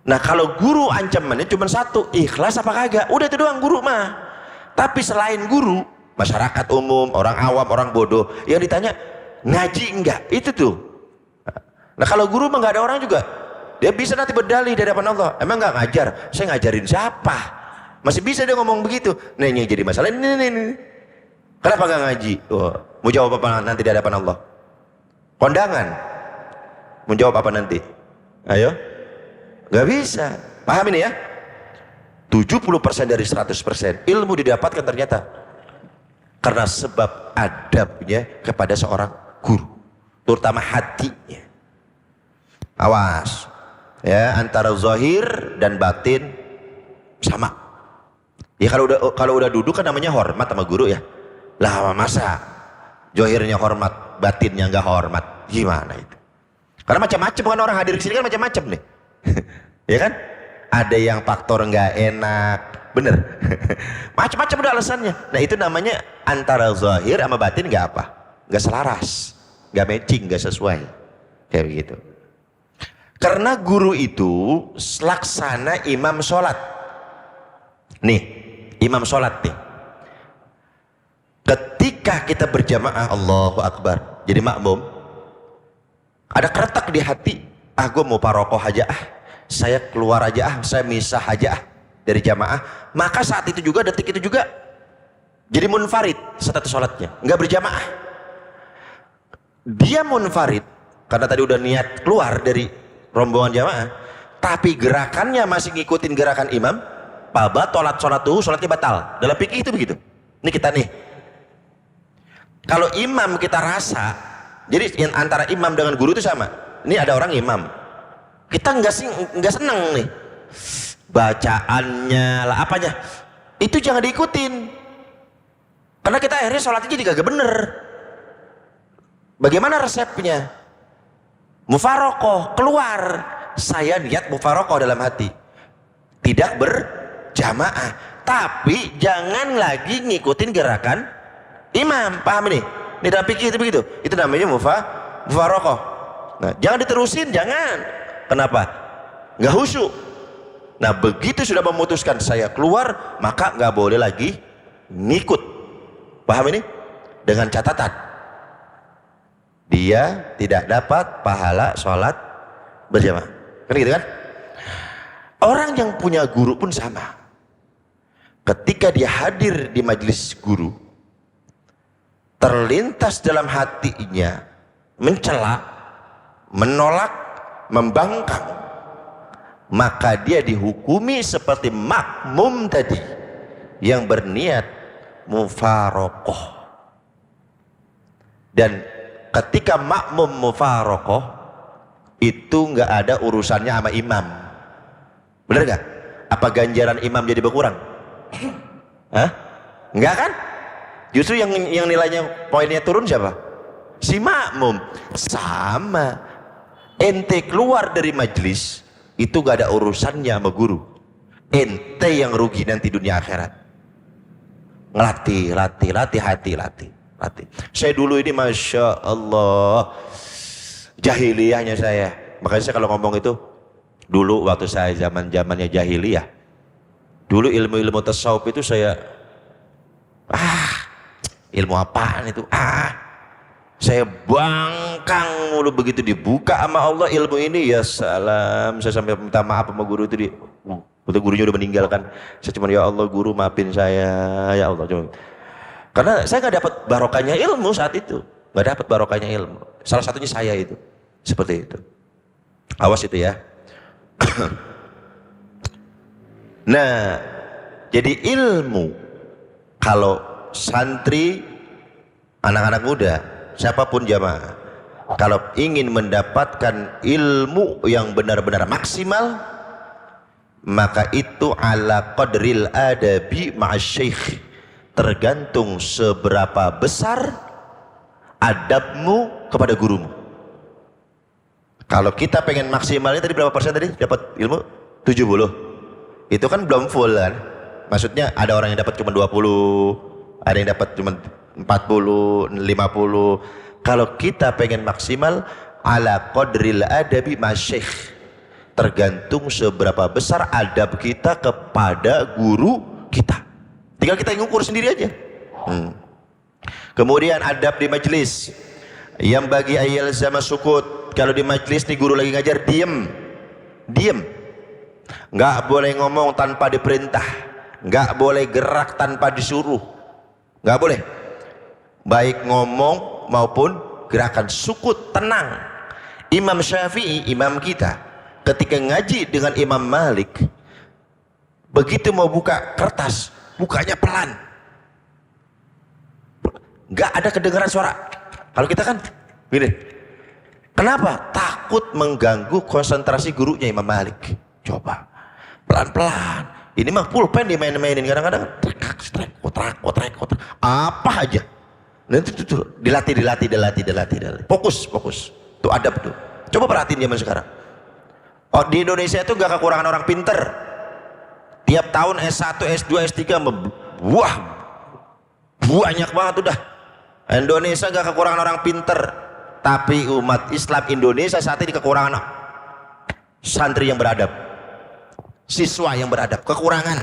Nah kalau guru ancamannya cuma satu, ikhlas apa kagak? Udah itu doang guru mah. Tapi selain guru, masyarakat umum, orang awam, orang bodoh, yang ditanya ngaji enggak? Itu tuh. Nah kalau guru mah nggak ada orang juga, dia bisa nanti berdalih di hadapan Allah. Emang nggak ngajar? Saya ngajarin siapa? Masih bisa dia ngomong begitu. Nah ini jadi masalah ini. Kenapa nggak ngaji? Oh, mau jawab apa nanti di hadapan Allah? Kondangan. Mau jawab apa nanti? Ayo. Nggak bisa. Paham ini ya? 70% dari 100% ilmu didapatkan ternyata karena sebab adabnya kepada seorang guru, terutama hatinya. Awas ya, antara zahir dan batin sama ya. Kalau udah duduk kan namanya hormat sama guru ya. Lah masa zahirnya hormat, batinnya nggak hormat, gimana itu? Karena macam-macam kan, orang hadir ke sini kan macam-macam nih. Ya kan, ada yang faktor nggak enak, bener. Macam-macam udah alasannya. Nah itu namanya antara zahir sama batin nggak apa, nggak selaras, nggak matching, nggak sesuai, kayak begitu. Karena guru itu laksana imam sholat. Nih, imam sholat nih. Ketika kita berjamaah, Allahu Akbar, jadi makmum, ada keretak di hati, gue mau parokoh aja saya keluar aja saya misah aja dari jamaah. Maka saat itu juga, detik itu juga jadi munfarid status sholatnya, nggak berjamaah. Dia munfarid karena tadi udah niat keluar dari rombongan jamaah, tapi gerakannya masih ngikutin gerakan imam. Batalat sholatuhu, sholatnya batal. Dalam fikih itu begitu. Ini kita nih, kalau imam kita rasa, jadi antara imam dengan guru itu sama. Ini ada orang imam, kita nggak seneng nih bacaannya lah, apanya itu jangan diikutin, karena kita akhirnya sholatnya jadi kagak bener. Bagaimana resepnya? Mufarokoh, keluar, saya niat mufarokoh dalam hati, tidak berjamaah, tapi jangan lagi ngikutin gerakan imam. Paham ini? Ini dalam fikih itu begitu. Itu namanya mufarokoh. Nah, jangan diterusin, jangan. Kenapa? Nggak khusyuk. Nah, begitu sudah memutuskan saya keluar, maka nggak boleh lagi ngikut. Paham ini? Dengan catatan, dia tidak dapat pahala sholat berjamaah. Kan gitu kan? Orang yang punya guru pun sama. Ketika dia hadir di majelis guru, terlintas dalam hatinya mencela, menolak, membangkang, maka dia dihukumi seperti makmum tadi yang berniat mufarokoh. Dan ketika makmum mufarokoh itu nggak ada urusannya sama imam, bener nggak? Apa ganjaran imam jadi berkurang? Hah? Nggak kan? Justru yang nilainya poinnya turun siapa? Si makmum. Sama, ente keluar dari majelis itu gak ada urusannya sama guru, ente yang rugi nanti dunia akhirat. Latih hati. Saya dulu ini Masya Allah jahiliyahnya saya, makanya saya kalau ngomong itu dulu waktu saya zamannya jahiliyah, dulu ilmu tasawuf itu saya ilmu apaan itu, saya bangkang mulu. Begitu dibuka sama Allah ilmu ini, ya salam, saya sampai minta maaf sama guru itu. Betul, gurunya udah meninggalkan. Saya cuma, ya Allah guru maafin saya ya Allah. Karena saya nggak dapat barokahnya ilmu saat itu, nggak dapat barokahnya ilmu. Salah satunya saya itu seperti itu. Awas itu ya. Nah, jadi ilmu, kalau santri, anak-anak muda, siapapun jamaah, kalau ingin mendapatkan ilmu yang benar-benar maksimal, maka itu ala qadril adabi ma'asy-syaikh, tergantung seberapa besar adabmu kepada gurumu. Kalau kita pengen maksimalnya tadi berapa persen tadi dapat ilmu? 70. Itu kan belum full kan? Maksudnya ada orang yang dapat cuma 20, ada yang dapat cuma 40, 50. Kalau kita pengen maksimal, ala qadril adabi masyikh, tergantung seberapa besar adab kita kepada guru kita. Tinggal kita ngukur sendiri aja. Kemudian adab di majelis, yang bagi ayal sama sukut. Kalau di majelis nih guru lagi ngajar, diem, nggak boleh ngomong tanpa diperintah, nggak boleh gerak tanpa disuruh, nggak boleh, baik ngomong maupun gerakan. Sukut, tenang. Imam Syafi'i, imam kita, ketika ngaji dengan Imam Malik, begitu mau buka kertas, bukanya pelan, nggak ada kedengaran suara. Kalau kita kan gini. Kenapa? Takut mengganggu konsentrasi gurunya Imam Malik. Coba pelan-pelan. Ini mah pulpen dimain-mainin kadang-kadang. Kotrek. Apa aja. Nanti tuh dilatih. Fokus. Tuh adab tuh. Coba perhatiin zaman sekarang. Oh, di Indonesia itu gak kekurangan orang pinter. Tiap tahun S1, S2, S3 wah banyak banget udah. Indonesia gak kekurangan orang pinter. Tapi umat Islam Indonesia saat ini kekurangan santri yang beradab, siswa yang beradab, kekurangan,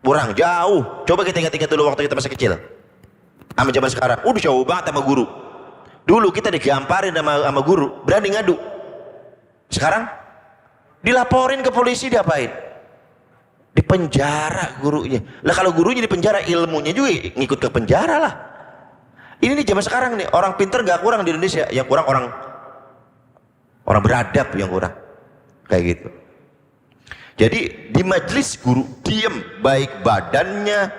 kurang jauh. Coba kita ingat dulu waktu kita masih kecil sama zaman sekarang, udah jauh banget sama guru. Dulu kita digamparin sama guru, berani ngadu. Sekarang dilaporin ke polisi, diapain? Dipenjara gurunya. Lah kalau gurunya dipenjara, ilmunya juga ngikut ke penjara lah. Ini nih zaman sekarang nih, orang pinter gak kurang di Indonesia, yang kurang orang beradab yang kurang, kayak gitu. Jadi di majelis guru diem, baik badannya,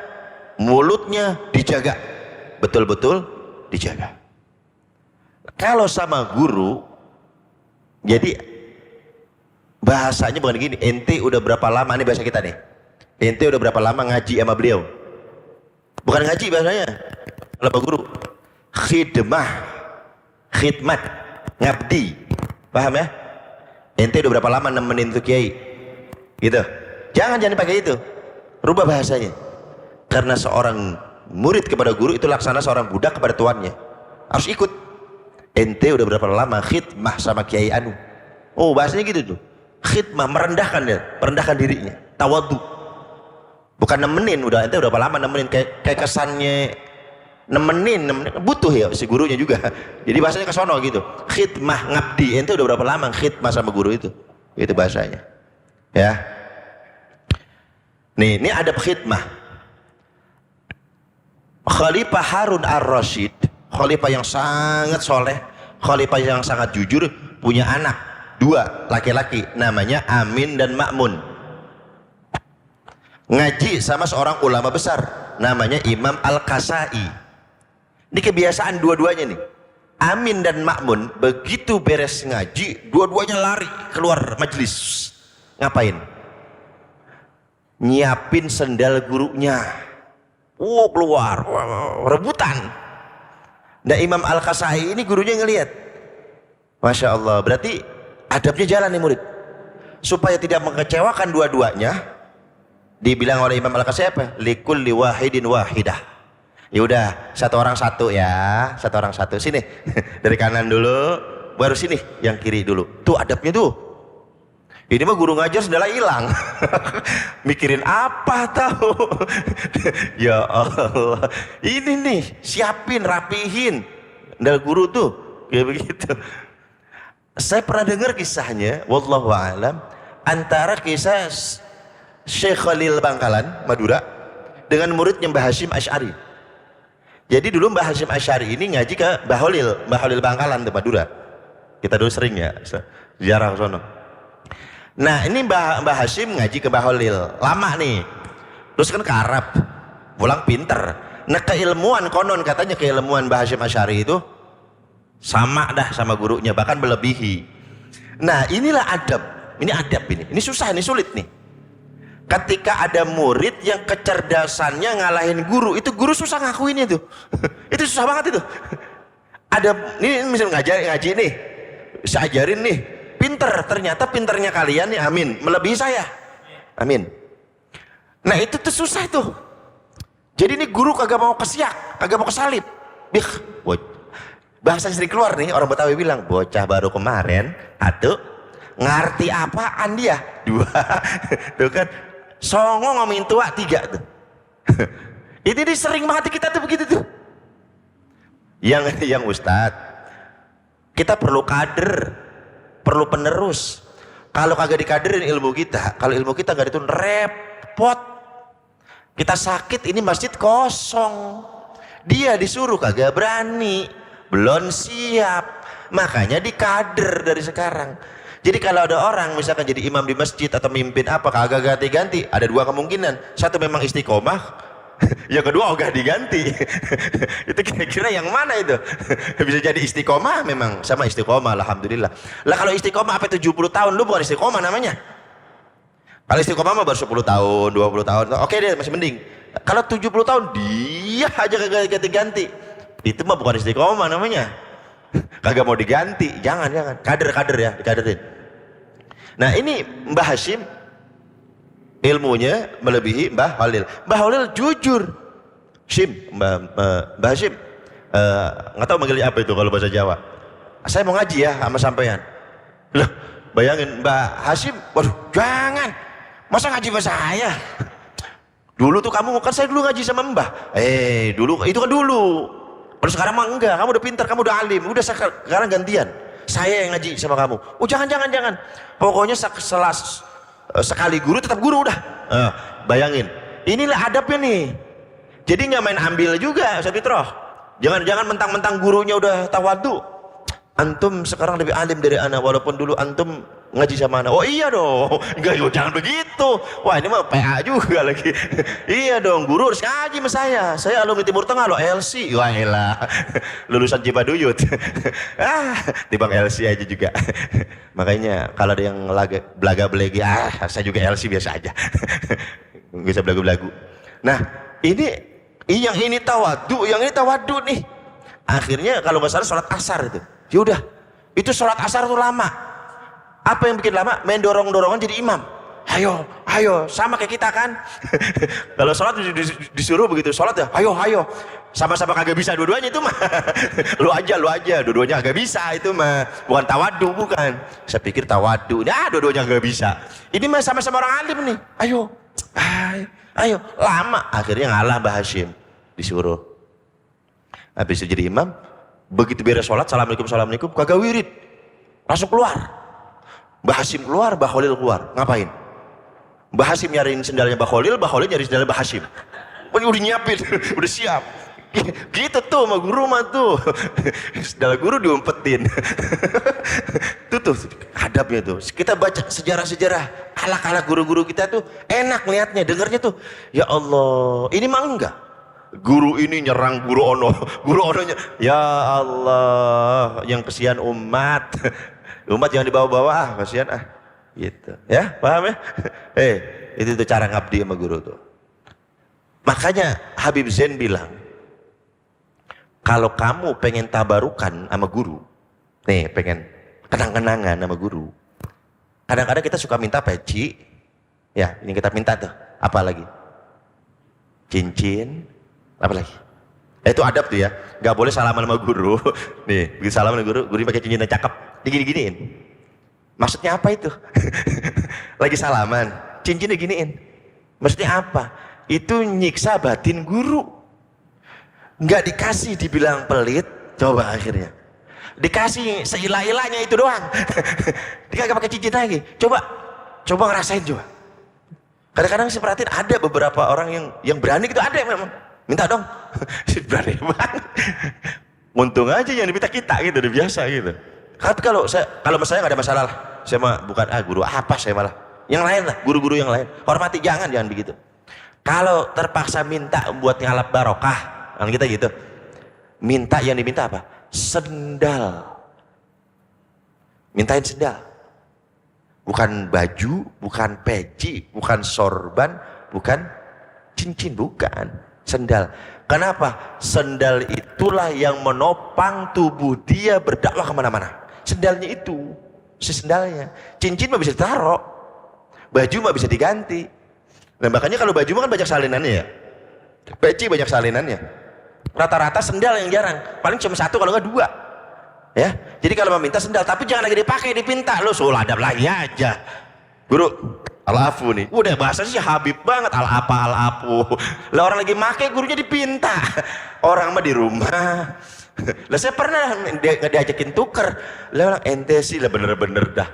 mulutnya dijaga, betul-betul dijaga. Kalau sama guru, jadi bahasanya bukan gini, ente udah berapa lama, ini bahasa kita nih, ente udah berapa lama ngaji sama beliau? Bukan ngaji bahasanya, kalau guru khidmat, ngabdi, paham ya? Ente udah berapa lama nemenin tuh kiai, gitu. Jangan pakai itu, rubah bahasanya. Karena seorang murid kepada guru itu laksana seorang budak kepada tuannya, harus ikut. Ente udah berapa lama khidmah sama kiai anu? Oh, bahasanya gitu tuh, khidmah, merendahkan dirinya, tawadhu. Bukan nemenin, udah ente udah berapa lama nemenin, kayak kesannya nemenin, butuh ya si gurunya juga. Jadi bahasanya ke sono gitu. Khidmah, ngabdi, ente udah berapa lama khidmah sama guru itu bahasanya ya. Nih, ini adab khidmah. Khalifah Harun ar-Rasyid, khalifah yang sangat soleh, khalifah yang sangat jujur, punya anak 2 laki-laki, namanya Amin dan Ma'mun. Ngaji sama seorang ulama besar, namanya Imam Al-Kasai. Ini kebiasaan dua-duanya nih. Amin dan Ma'mun begitu beres ngaji, dua-duanya lari keluar majelis. Ngapain? Nyiapin sendal gurunya. Keluar, rebutan. Nah, Imam Al-Kasai ini gurunya ngelihat. Masya Allah, berarti adabnya jalan nih murid. Supaya tidak mengecewakan dua-duanya, dibilang oleh Imam Al-Kasai apa? Likulli wahidin wahidah. Ya udah, satu orang satu. Sini dari kanan dulu, baru sini yang kiri dulu. Tuh adabnya tuh. Ini mah guru ngajar sudah hilang. Mikirin apa tahu? Ya Allah, ini nih siapin, rapihin. Dari guru tuh kayak begitu. Saya pernah dengar kisahnya, wallahu a'lam, antara kisah Syekh Khalil Bangkalan Madura dengan muridnya Mbah Hasyim Asy'ari. Jadi dulu Mbah Hasyim Asy'ari ini ngaji ke Mbah Holil Bangkalan di Madura. Kita dulu sering ya ziarah ke sono. Nah, ini Mbah Hasyim ngaji ke Mbah Holil, lama nih. Terus kan ke Arab, pulang pinter. Nah, keilmuan konon katanya keilmuan Mbah Hasyim Asy'ari itu sama dah sama gurunya, bahkan melebihi. Nah, inilah adab. Ini adab ini. Ini susah, ini sulit nih. Ketika ada murid yang kecerdasannya ngalahin guru, itu guru susah ngakuin itu. Itu susah banget itu. Ada ini misalnya ngaji nih, saya ajarin nih, pinter, ternyata pinternya kalian nih, amin, melebihi saya, amin. Nah itu tuh susah tuh. Jadi ini guru kagak mau kesiak, kagak mau kesalip. Bahasa sering keluar nih, orang Betawi bilang, bocah baru kemarin, satu, ngerti apaan dia, dua, tuh kan, songo ngomongin tua, tiga tuh. Ini sering banget kita tuh begitu tuh. Yang Ustadz, kita perlu kader, perlu penerus. Kalau kagak dikaderin ilmu kita, kalau ilmu kita gak itu repot. Kita sakit, ini masjid kosong, dia disuruh kagak berani, belum siap, makanya dikader dari sekarang. Jadi kalau ada orang misalkan jadi imam di masjid atau mimpin apa kagak ganti-ganti, ada dua kemungkinan, satu memang istiqomah, yang kedua ogah diganti. Itu kira-kira yang mana itu? Bisa jadi istiqomah, memang sama istiqomah, alhamdulillah. Lah kalau istiqomah apa 70 tahun, lu bukan istiqomah namanya. Kalau istiqomah mah baru 10 tahun, 20 tahun, oke deh, masih mending. Kalau 70 tahun dia aja kagak ganti-ganti, itu mah bukan istiqomah namanya. Kagak mau diganti, jangan. Kader ya, dikaderin. Nah ini Mbah Hashim ilmunya melebihi Mbah Holil. Mbah Holil jujur, Mbah Hashim, nggak tahu manggilnya apa itu kalau bahasa Jawa. Saya mau ngaji ya sama sampean. Loh, bayangin Mbah Hashim, waduh, jangan, masa ngaji sama saya? Dulu tuh kamu, kan saya dulu ngaji sama Mbah. Dulu itu kan dulu. Kalau sekarang mah enggak, kamu udah pintar, kamu udah alim, udah sekarang gantian. Saya yang ngaji sama kamu. Oh jangan. Pokoknya sekali guru tetap guru udah. Bayangin, inilah adabnya nih. Jadi nggak main ambil juga, Ustaz Fitroh. Jangan mentang-mentang gurunya udah tawadu. Antum sekarang lebih alim dari ana, walaupun dulu antum ngaji sama ana. Oh iya dong, enggak, jangan begitu. Wah ini mah PA juga lagi. Iya dong, guru harus ngaji sama saya. Saya alumni Timur Tengah loh, LC. Wah elah, lulusan Cibaduyut. Timbang LC aja juga. Makanya kalau ada yang belaga-belegi, saya juga LC biasa aja. Nggak bisa belagu-belagu. Nah yang ini tawadu nih. Akhirnya kalau nggak salah sholat asar itu. Yaudah, itu sholat asar tuh lama. Apa yang bikin lama? Main dorong-dorongan jadi imam. Ayo, sama kayak kita kan. Kalau sholat disuruh begitu, sholat ya, ayo. Sama-sama kagak bisa dua-duanya itu mah. Lu aja, dua-duanya kagak bisa itu mah. Bukan tawadu, bukan. Saya pikir tawadu, dua-duanya kagak bisa. Ini mah sama-sama orang alim nih. Ayo, lama. Akhirnya ngalah Mbah Hashim, disuruh. Habis itu jadi imam, begitu beres sholat, assalamualaikum, kagak wirid, langsung keluar. Mbah Hashim keluar, Mbah Holil keluar. Ngapain? Mbah Hashim nyariin sendalnya Mbah Holil nyariin sendalnya Mbah Hashim. Udah nyiapin, udah siap. Gitu tuh sama guru mah tuh. Sendal guru diumpetin. Tuh hadapnya tuh. Kita baca sejarah-sejarah ala-ala guru-guru kita tuh enak liatnya, dengarnya tuh. Ya Allah, ini mah enggak. Guru ini nyerang guru ononya, ya Allah, yang kesian umat jangan dibawa-bawa, kasihan gitu ya, paham ya? Itu tuh cara ngabdi sama guru tuh. Makanya Habib Zain bilang, kalau kamu pengen tabarukan sama guru nih, pengen kenang-kenangan sama guru, kadang-kadang kita suka minta peci ya, ini kita minta tuh apa lagi, cincin, apa lagi? Itu adab tuh ya, nggak boleh salaman sama guru. Nih, begitu salaman sama guru pakai cincin yang cakep, digini-giniin. Maksudnya apa itu? Lagi salaman, cincinnya giniin. Maksudnya apa? Itu nyiksa batin guru. Nggak dikasih dibilang pelit, coba akhirnya. Dikasih seilah-ilahnya itu doang. Dia nggak pakai cincin lagi. Coba ngerasain coba. Kadang-kadang saya perhatiin ada beberapa orang yang berani gitu, ada yang memang. Minta dong, berani banget. Untung aja yang diminta kita gitu, udah biasa gitu. Tapi kalau saya nggak ada masalah lah. Saya mah bukan guru apa, saya malah yang lain lah, guru-guru yang lain. Hormati, jangan begitu. Kalau terpaksa minta buat ngalap barokah, kan kita gitu. Minta, yang diminta apa? Sendal. Mintain sendal. Bukan baju, bukan peci, bukan sorban, bukan cincin, bukan. Sendal. Kenapa? Sendal itulah yang menopang tubuh dia berdakwah kemana-mana. Sendalnya itu, si sendalnya. Cincin mah bisa ditaruh, baju mah bisa diganti. Nah makanya kalau baju mah kan banyak salinannya ya, peci banyak salinannya. Rata-rata sendal yang jarang, paling cuma satu kalau nggak dua. Ya, jadi kalau meminta sendal, tapi jangan lagi dipakai, dipinta. Lo suul adab lagi aja. Guru, al-afu nih, udah bahasa sih Habib banget, al-apa al-afu. Lah orang lagi make, gurunya dipinta. Orang mah di rumah. Lah saya pernah diajakin tuker. Lah orang ente sih lah bener-bener dah.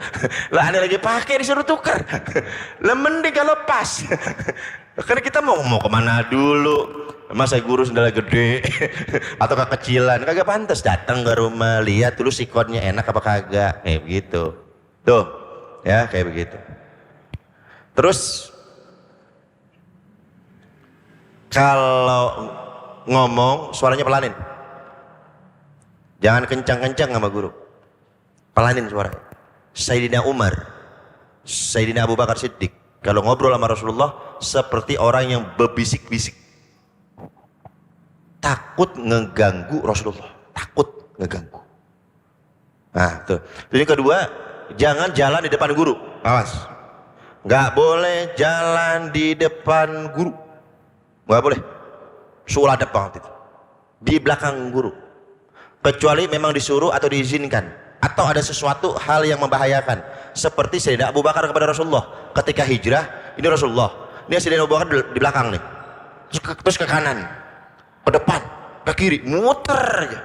Lah aneh lagi pakai disuruh tuker. Lah mending kalau pas. Karena kita mau kemana dulu. Masa guru sendalnya gede atau kekecilan, kagak pantas. Datang ke rumah, lihat dulu sikonnya enak apa kagak, kayak begitu. Tuh, ya kayak begitu. Terus kalau ngomong suaranya pelanin, jangan kencang-kencang sama guru, pelanin suaranya. Sayyidina Umar, Sayyidina Abu Bakar Siddiq kalau ngobrol sama Rasulullah seperti orang yang berbisik-bisik, takut ngeganggu Rasulullah, takut ngeganggu. Nah tuh. Jadi kedua, jangan jalan di depan guru, awas, nggak boleh jalan di depan guru, nggak boleh. Suul adab banget itu, di belakang guru, kecuali memang disuruh atau diizinkan, atau ada sesuatu hal yang membahayakan, seperti Sayyidina Abu Bakar kepada Rasulullah ketika hijrah. Ini Rasulullah, ini Sayyidina Abu Bakar di belakang nih, terus ke kanan, ke depan, ke kiri, muter aja.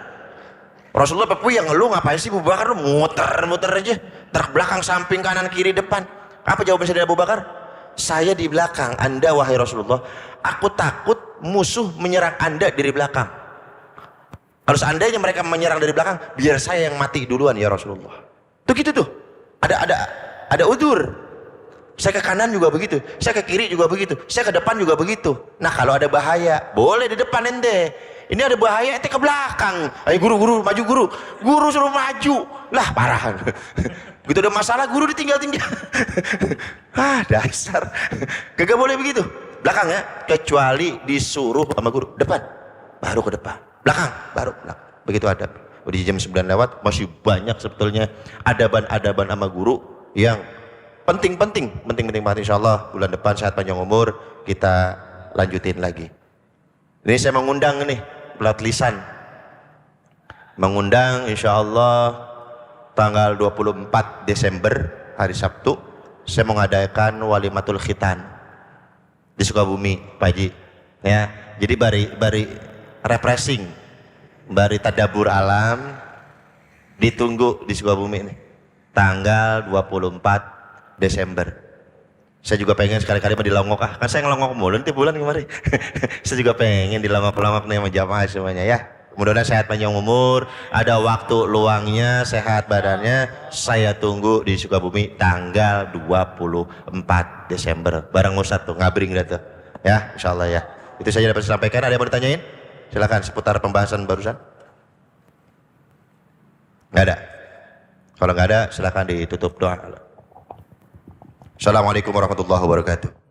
Rasulullah yang lu ngapain sih Abu Bakar, lu muter aja, terbelakang, samping, kanan, kiri, depan. Apa jawaban Sayyidina Abu Bakar? Saya di belakang Anda wahai Rasulullah, aku takut musuh menyerang Anda dari belakang. Kalau seandainya mereka menyerang dari belakang, biar saya yang mati duluan ya Rasulullah. Tuh gitu tuh, ada udzur. Saya ke kanan juga begitu, saya ke kiri juga begitu, saya ke depan juga begitu. Nah kalau ada bahaya, boleh di depan ente. Ini ada bahaya, ente ke belakang. Ayo guru, maju guru. Guru suruh maju. Lah parah. Begitu ada masalah, guru ditinggal-tinggal. Dasar. Gak boleh begitu. Belakang ya, kecuali disuruh sama guru. Depan, baru ke depan. Belakang, baru belakang. Begitu adab. Udah jam 9 lewat, masih banyak sebetulnya adaban-adaban sama guru yang penting banget. Insyaallah bulan depan sehat panjang umur kita lanjutin lagi. Ini saya mengundang nih pelat lisan, mengundang insyaallah tanggal 24 Desember hari Sabtu saya mengadakan walimatul khitan di Sukabumi Pak Haji ya. Jadi bari refreshing, bari tadabur alam, ditunggu di Sukabumi nih tanggal 24 Desember. Saya juga pengen sekali-kali di Longok, kan saya ngelongok mulu tiap bulan kemarin. Saya juga pengen di Longok-Longok nih sama jamaah semuanya ya. Mudah-mudahan sehat panjang umur, ada waktu luangnya, sehat badannya. Saya tunggu di Sukabumi tanggal 24 Desember. Bareng Ustadz tuh, ngabring dah tuh. Ya, insyaallah ya. Itu saja dapat saya sampaikan. Ada yang mau ditanyain? Silakan seputar pembahasan barusan. Nggak ada. Kalau nggak ada, silakan ditutup doa. Assalamualaikum warahmatullahi wabarakatuh.